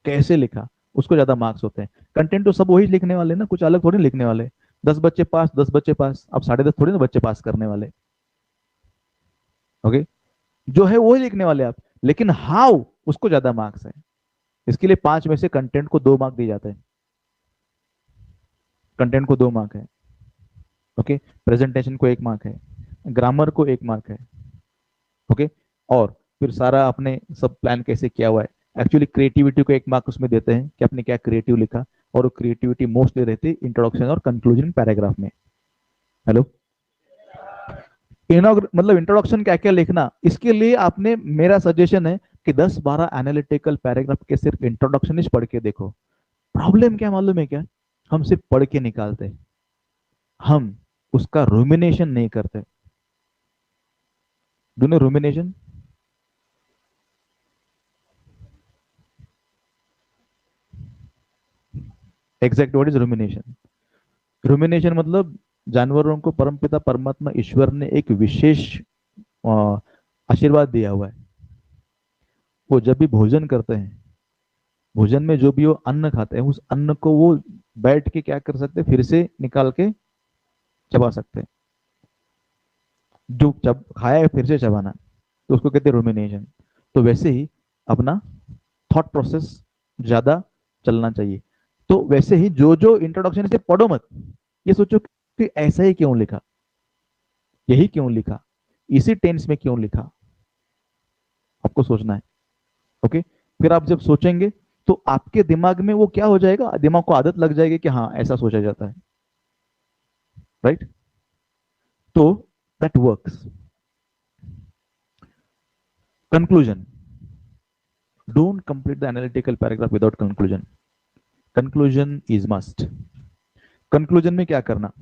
कैसे लिखा उसको ज्यादा मार्क्स होते हैं। कंटेंट तो सब वही लिखने वाले ना, कुछ अलग थोड़ी लिखने वाले। 10 बच्चे पास, 10 बच्चे पास, अब 10.5 थोड़ी ना बच्चे पास करने वाले। ओके। जो है वही लिखने वाले आप, लेकिन हाउ, उसको ज्यादा मार्क्स है। इसके लिए 5 में से कंटेंट को 2 मार्क दिए जाते हैं। कंटेंट को 2 मार्क है। ओके। प्रेजेंटेशन को 1 मार्क है, ग्रामर को 1 मार्क है। ओके। और फिर सारा आपने सब प्लान कैसे किया हुआ है। एक्चुअली क्रिएटिविटी को 1 मार्क उसमें देते हैं कि आपने क्या क्रिएटिव लिखा, और वो क्रिएटिविटी मोस्टली रहती है इंट्रोडक्शन और कंक्लूजन पैराग्राफ में। हेलो। मतलब इंट्रोडक्शन क्या क्या लिखना, इसके लिए आपने, मेरा सजेशन है कि 10-12 एनालिटिकल पैराग्राफ के सिर्फ इंट्रोडक्शन ही पढ़ के देखो। प्रॉब्लम क्या मालूम है क्या? हम सिर्फ पढ़ के निकालते, हम उसका रूमिनेशन नहीं करते। Do know rumination? Exact word is rumination. Rumination मतलब जानवरों को परमपिता परमात्मा ईश्वर ने एक विशेष अ, आशीर्वाद दिया हुआ है। वो जब भी भोजन करते हैं, भोजन में जो भी वो अन्न खाते हैं, उस अन्न को वो बैठ के क्या कर सकते हैं, फिर से निकाल के चबा सकते हैं। जो चब खाया है फिर से चबाना, तो उसको कहते हैं रुमिनेशन। तो वैसे ही अपना थॉट प्रोसेस ज्यादा चलना चाहिए। तो वैसे ही जो जो इंट्रोडक्शन से पढ़ो मत, ये सोचो कि ऐसा ही क्यों लिखा, यही क्यों लिखा, इसी टेंस में क्यों लिखा, आपको सोचना है। ओके, फिर आप जब सोचेंगे तो आपके दिमाग में वो क्या हो जाएगा, दिमाग को आदत लग जाएगी कि हाँ ऐसा सोचा जाता है। राइट, तो that works. Conclusion, don't complete the analytical paragraph without conclusion. Conclusion is must. Conclusion में क्या करना,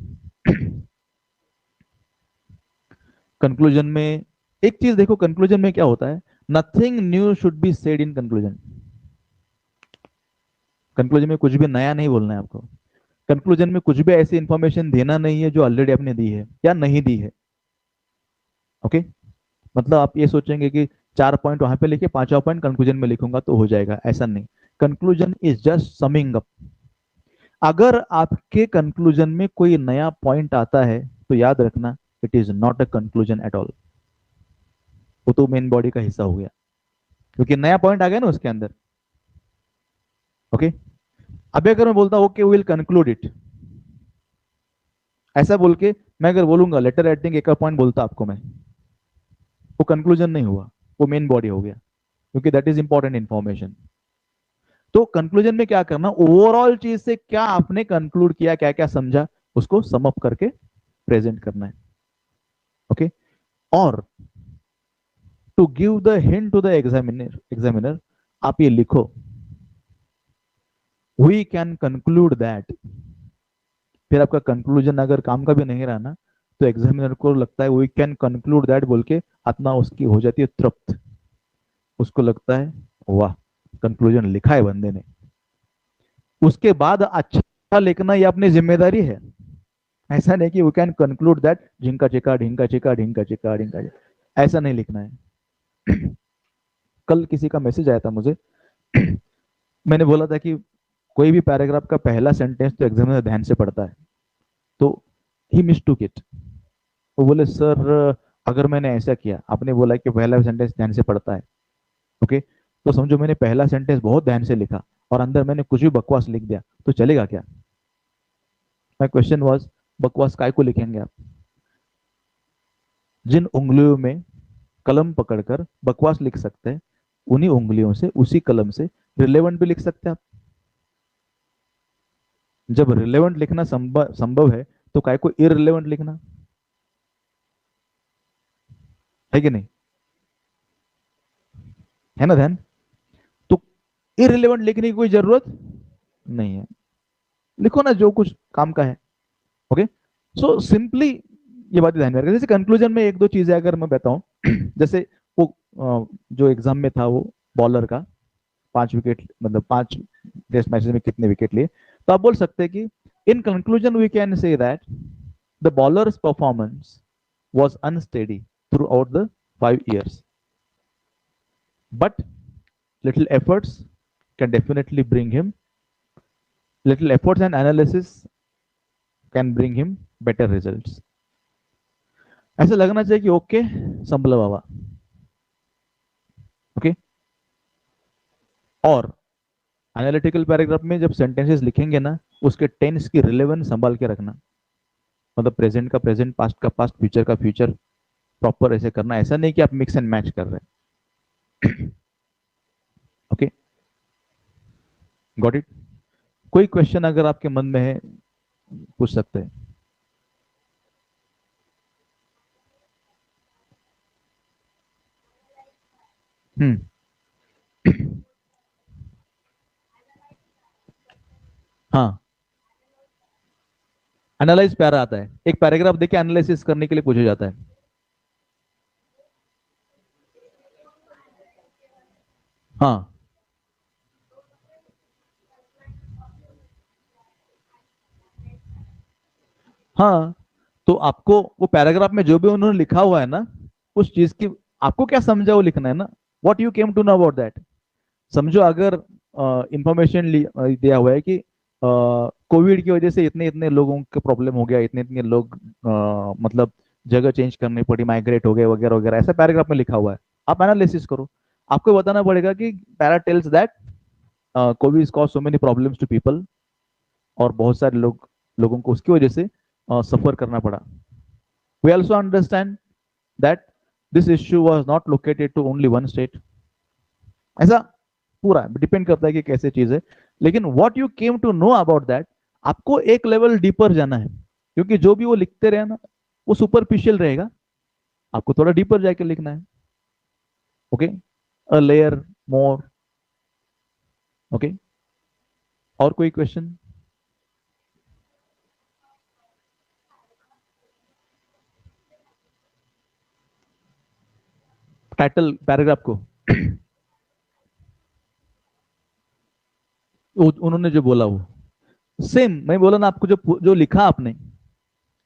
कंक्लूजन में एक चीज देखो, कंक्लूजन में क्या होता है, nothing new should be said in conclusion. Conclusion में कुछ भी नया नहीं बोलना है आपको। कंक्लूजन में कुछ भी ऐसी इंफॉर्मेशन देना नहीं है जो ऑलरेडी आपने दी है या नहीं दी है। ओके, मतलब आप ये सोचेंगे कि 4 पॉइंट वहां पे लिखे, 5वां पॉइंट कंक्लूजन में लिखूंगा तो हो जाएगा, ऐसा नहीं। Conclusion is just summing up. अगर आपके कंक्लूजन में कोई नया पॉइंट आता है तो याद रखना, it is not a conclusion at all. वो तो मेन बॉडी का हिस्सा हो गया, क्योंकि नया पॉइंट आ गया ना उसके अंदर। ओके, अभी अगर मैं बोलता ओके विल कंक्लूड इट, ऐसा बोल के मैं अगर बोलूंगा लेटर राइटिंग एक पॉइंट बोलता आपको मैं, वो कंक्लूजन नहीं हुआ, वो मेन बॉडी हो गया, क्योंकि दैट इज इंपॉर्टेंट इंफॉर्मेशन। तो कंक्लूजन में क्या करना, ओवरऑल चीज से क्या आपने कंक्लूड किया, क्या क्या समझा, उसको सम अप करके प्रेजेंट करना है। ओके, और to give the hint to the examiner आप ये लिखो, वी कैन कंक्लूड दैट। फिर आपका कंक्लूजन अगर काम का भी नहीं रहा ना, तो एग्जामिनर को लगता है वी कैन कंक्लूड दैट बोल के आत्मा उसकी हो जाती है तृप्त। उसको लगता है वाह, कंक्लूजन लिखा है बंदे ने। उसके बाद अच्छा लिखना ये अपनी जिम्मेदारी है। ऐसा नहीं कि वी कैन कंक्लूड दैट ढिंका चिका ढिंका चिका ढिंका चिका ढिंका चिका, ऐसा नहीं लिखना है। कल किसी का मैसेज आया था मुझे। मैंने बोला था कि कोई भी पैराग्राफ का पहला सेंटेंस तो एग्जामिनर ध्यान से पढ़ता है, तो ही मिसटूक इट। वो बोले सर, अगर मैंने ऐसा किया, आपने बोला कि पहला सेंटेंस ध्यान से पढ़ता है, ओके, तो समझो मैंने पहला सेंटेंस बहुत ध्यान से लिखा और अंदर मैंने कुछ भी बकवास लिख दिया, तो चलेगा क्या? माय क्वेश्चन वाज, बकवास काय को लिखेंगे आप? जिन उंगलियों में कलम पकड़कर बकवास लिख सकते हैं, उन्हीं उंगलियों से उसी कलम से रिलेवेंट भी लिख सकते हैं आप। जब रिलेवेंट लिखना संभव संभव है, तो काय को इररिलेवेंट लिखना, है कि नहीं? है ना ध्यान? तो इररिलेवेंट लिखने की कोई जरूरत नहीं है, लिखो ना जो कुछ काम का है। ओके, सो सिंपली ये बात ध्यान में रखना। जैसे कंक्लूजन में एक दो चीजें अगर मैं बताऊं, जैसे वो जो एग्जाम में था वो बॉलर का 5 विकेट, मतलब 5 टेस्ट मैचेस में कितने विकेट लिए, तो आप बोल सकते हैं कि in conclusion we can say that the bowlers performance was unsteady throughout the 5 years, but little efforts can definitely bring him, little efforts and analysis can bring him better results। ऐसा लगना चाहिए कि ओके संभला बाबा। Okay, और analytical paragraph में जब sentences लिखेंगे ना, उसके टेंस की रिलेवेंस संभाल के रखना। मतलब प्रेजेंट का प्रेजेंट, पास्ट का पास्ट, फ्यूचर का फ्यूचर, प्रॉपर ऐसे करना। ऐसा नहीं कि आप मिक्स एंड मैच कर रहे हैं। Okay, got it? कोई क्वेश्चन अगर आपके मन में है, पूछ सकते हैं। हम्म। हाँ, एनालाइज पैरा आता है, एक पैराग्राफ देके एनालिसिस करने के लिए पूछा जाता है। हाँ, हाँ, तो आपको वो पैराग्राफ में जो भी उन्होंने लिखा हुआ है ना, उस चीज की आपको क्या समझा वो लिखना है ना, what you came to know about that. समझो अगर इंफॉर्मेशन दिया हुआ है कि कोविड की वजह से इतने इतने लोगों को प्रॉब्लम हो गया, इतने इतने लोग मतलब जगह चेंज करनी पड़ी, माइग्रेट हो गए वगैरह वगैरह, ऐसा पैराग्राफ में लिखा हुआ है। आप एनालिसिस करो, आपको बताना पड़ेगा कि para tells that covid cause so many problems to people, और बहुत सारे लोगों को उसकी वजह से सफर करना पड़ा। We also understand that this issue was not located to only one state. ऐसा पूरा डिपेंड करता है कि कैसे चीज है, लेकिन what you came to know about that, आपको एक लेवल डीपर जाना है, क्योंकि जो भी वो लिखते रहे ना वो सुपरफिशियल रहेगा, आपको थोड़ा डीपर जाके लिखना है। Okay, a layer more. Okay, और कोई क्वेश्चन? टाइटल पैराग्राफ को उन्होंने जो बोला वो सेम मैं बोला ना आपको, जो जो लिखा आपने,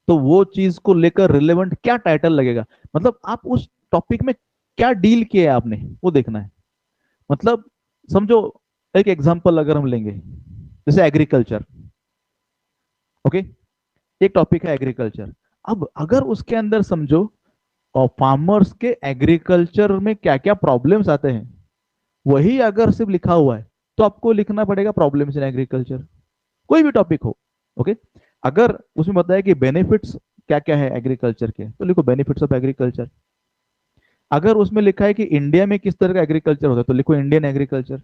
तो वो चीज को लेकर रिलेवेंट क्या टाइटल लगेगा, मतलब आप उस टॉपिक में क्या डील किया है आपने, वो देखना है। मतलब समझो, एक एग्जांपल अगर हम लेंगे, जैसे एग्रीकल्चर। ओके, एक टॉपिक है एग्रीकल्चर। अब अगर उसके अंदर समझो और फार्मर्स के एग्रीकल्चर में क्या क्या प्रॉब्लम्स आते हैं, वही अगर सिर्फ लिखा हुआ है, तो आपको लिखना पड़ेगा प्रॉब्लम्स इन एग्रीकल्चर, कोई भी टॉपिक हो। ओके, अगर उसमें बताया कि बेनिफिट्स क्या क्या है एग्रीकल्चर के, तो लिखो बेनिफिट्स ऑफ एग्रीकल्चर। अगर उसमें लिखा है कि इंडिया में किस तरह का एग्रीकल्चर होता है, तो लिखो इंडियन एग्रीकल्चर।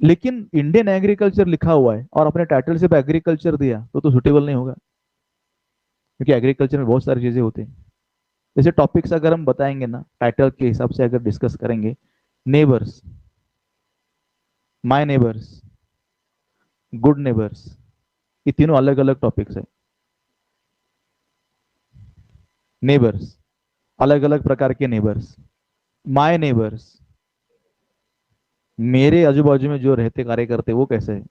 लेकिन इंडियन एग्रीकल्चर लिखा हुआ है और अपने टाइटल से एग्रीकल्चर दिया, तो सुटेबल नहीं होगा, क्योंकि एग्रीकल्चर में बहुत सारी चीजें होती हैं। जैसे टॉपिक्स अगर हम बताएंगे ना टाइटल के हिसाब से अगर डिस्कस करेंगे, neighbours, my neighbours, good neighbours, ये तीनों अलग अलग टॉपिक्स है। नेबर्स, अलग अलग प्रकार के नेबर्स। माय नेबर्स, मेरे आजू बाजू में जो रहते कार्य करते वो कैसे है।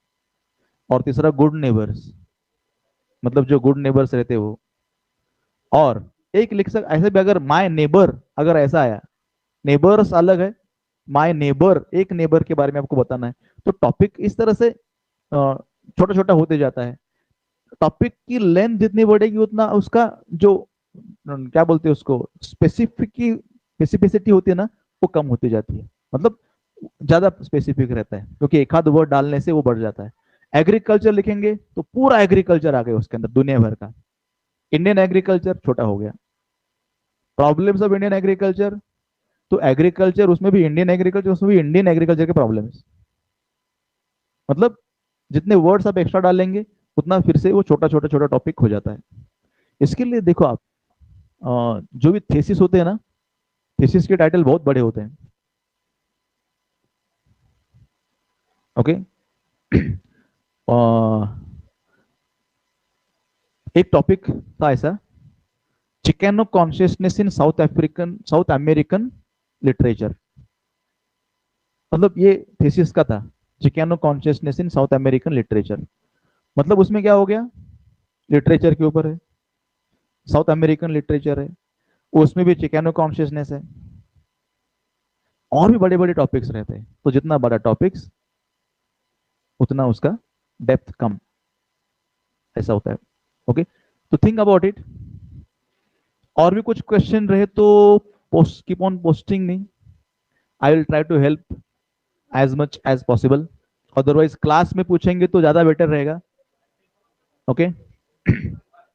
और तीसरा गुड नेबर्स, मतलब जो गुड नेबर्स रहते वो। और एक लिख सक ऐसे भी, अगर माय नेबर अगर ऐसा आया, नेबर्स अलग है, माय नेबर एक नेबर के बारे में आपको बताना है, तो टॉपिक इस तरह से छोटा छोटा होते जाता है। टॉपिक की लेंथ जितनी बढ़ेगी उतना उसका जो क्या बोलते हैं उसको स्पेसिफिसिटी होती है ना, वो कम होती जाती है, मतलब ज्यादा स्पेसिफिक रहता है, क्योंकि एक आध वर्ड डालने से वो बढ़ जाता है। एग्रीकल्चर लिखेंगे तो पूरा एग्रीकल्चर आ गया उसके अंदर दुनिया भर का। इंडियन एग्रीकल्चर छोटा हो गया। प्रॉब्लम्स ऑफ इंडियन एग्रीकल्चर, तो एग्रीकल्चर उसमें भी इंडियन एग्रीकल्चर, उसमें भी इंडियन एग्रीकल्चर के प्रॉब्लम्स, मतलब जितने वर्ड्स आप एक्स्ट्रा डालेंगे उतना फिर से वो छोटा छोटा छोटा टॉपिक हो जाता है। इसके लिए देखो आप, जो भी थेसिस होते हैं ना, थीसिस के टाइटल बहुत बड़े होते हैं। ओके, एक टॉपिक था ऐसा, Chicano consciousness in South American literature, मतलब ये थीसिस का था, Chicano consciousness in South American literature. मतलब उसमें क्या हो गया, लिटरेचर के ऊपर है, साउथ अमेरिकन लिटरेचर है, उसमें भी चिकेनो कॉन्शियसनेस है, और भी बड़े बड़े टॉपिक्स रहते हैं, तो जितना बड़ा टॉपिक्स उतना उसका डेप्थ कम, ऐसा होता है। ओके, तो थिंक अबाउट इट। और भी कुछ क्वेश्चन रहे तो post keep on posting me, I will try to help as much as possible, otherwise class में पूछेंगे तो ज्यादा बेटर रहेगा। ओके।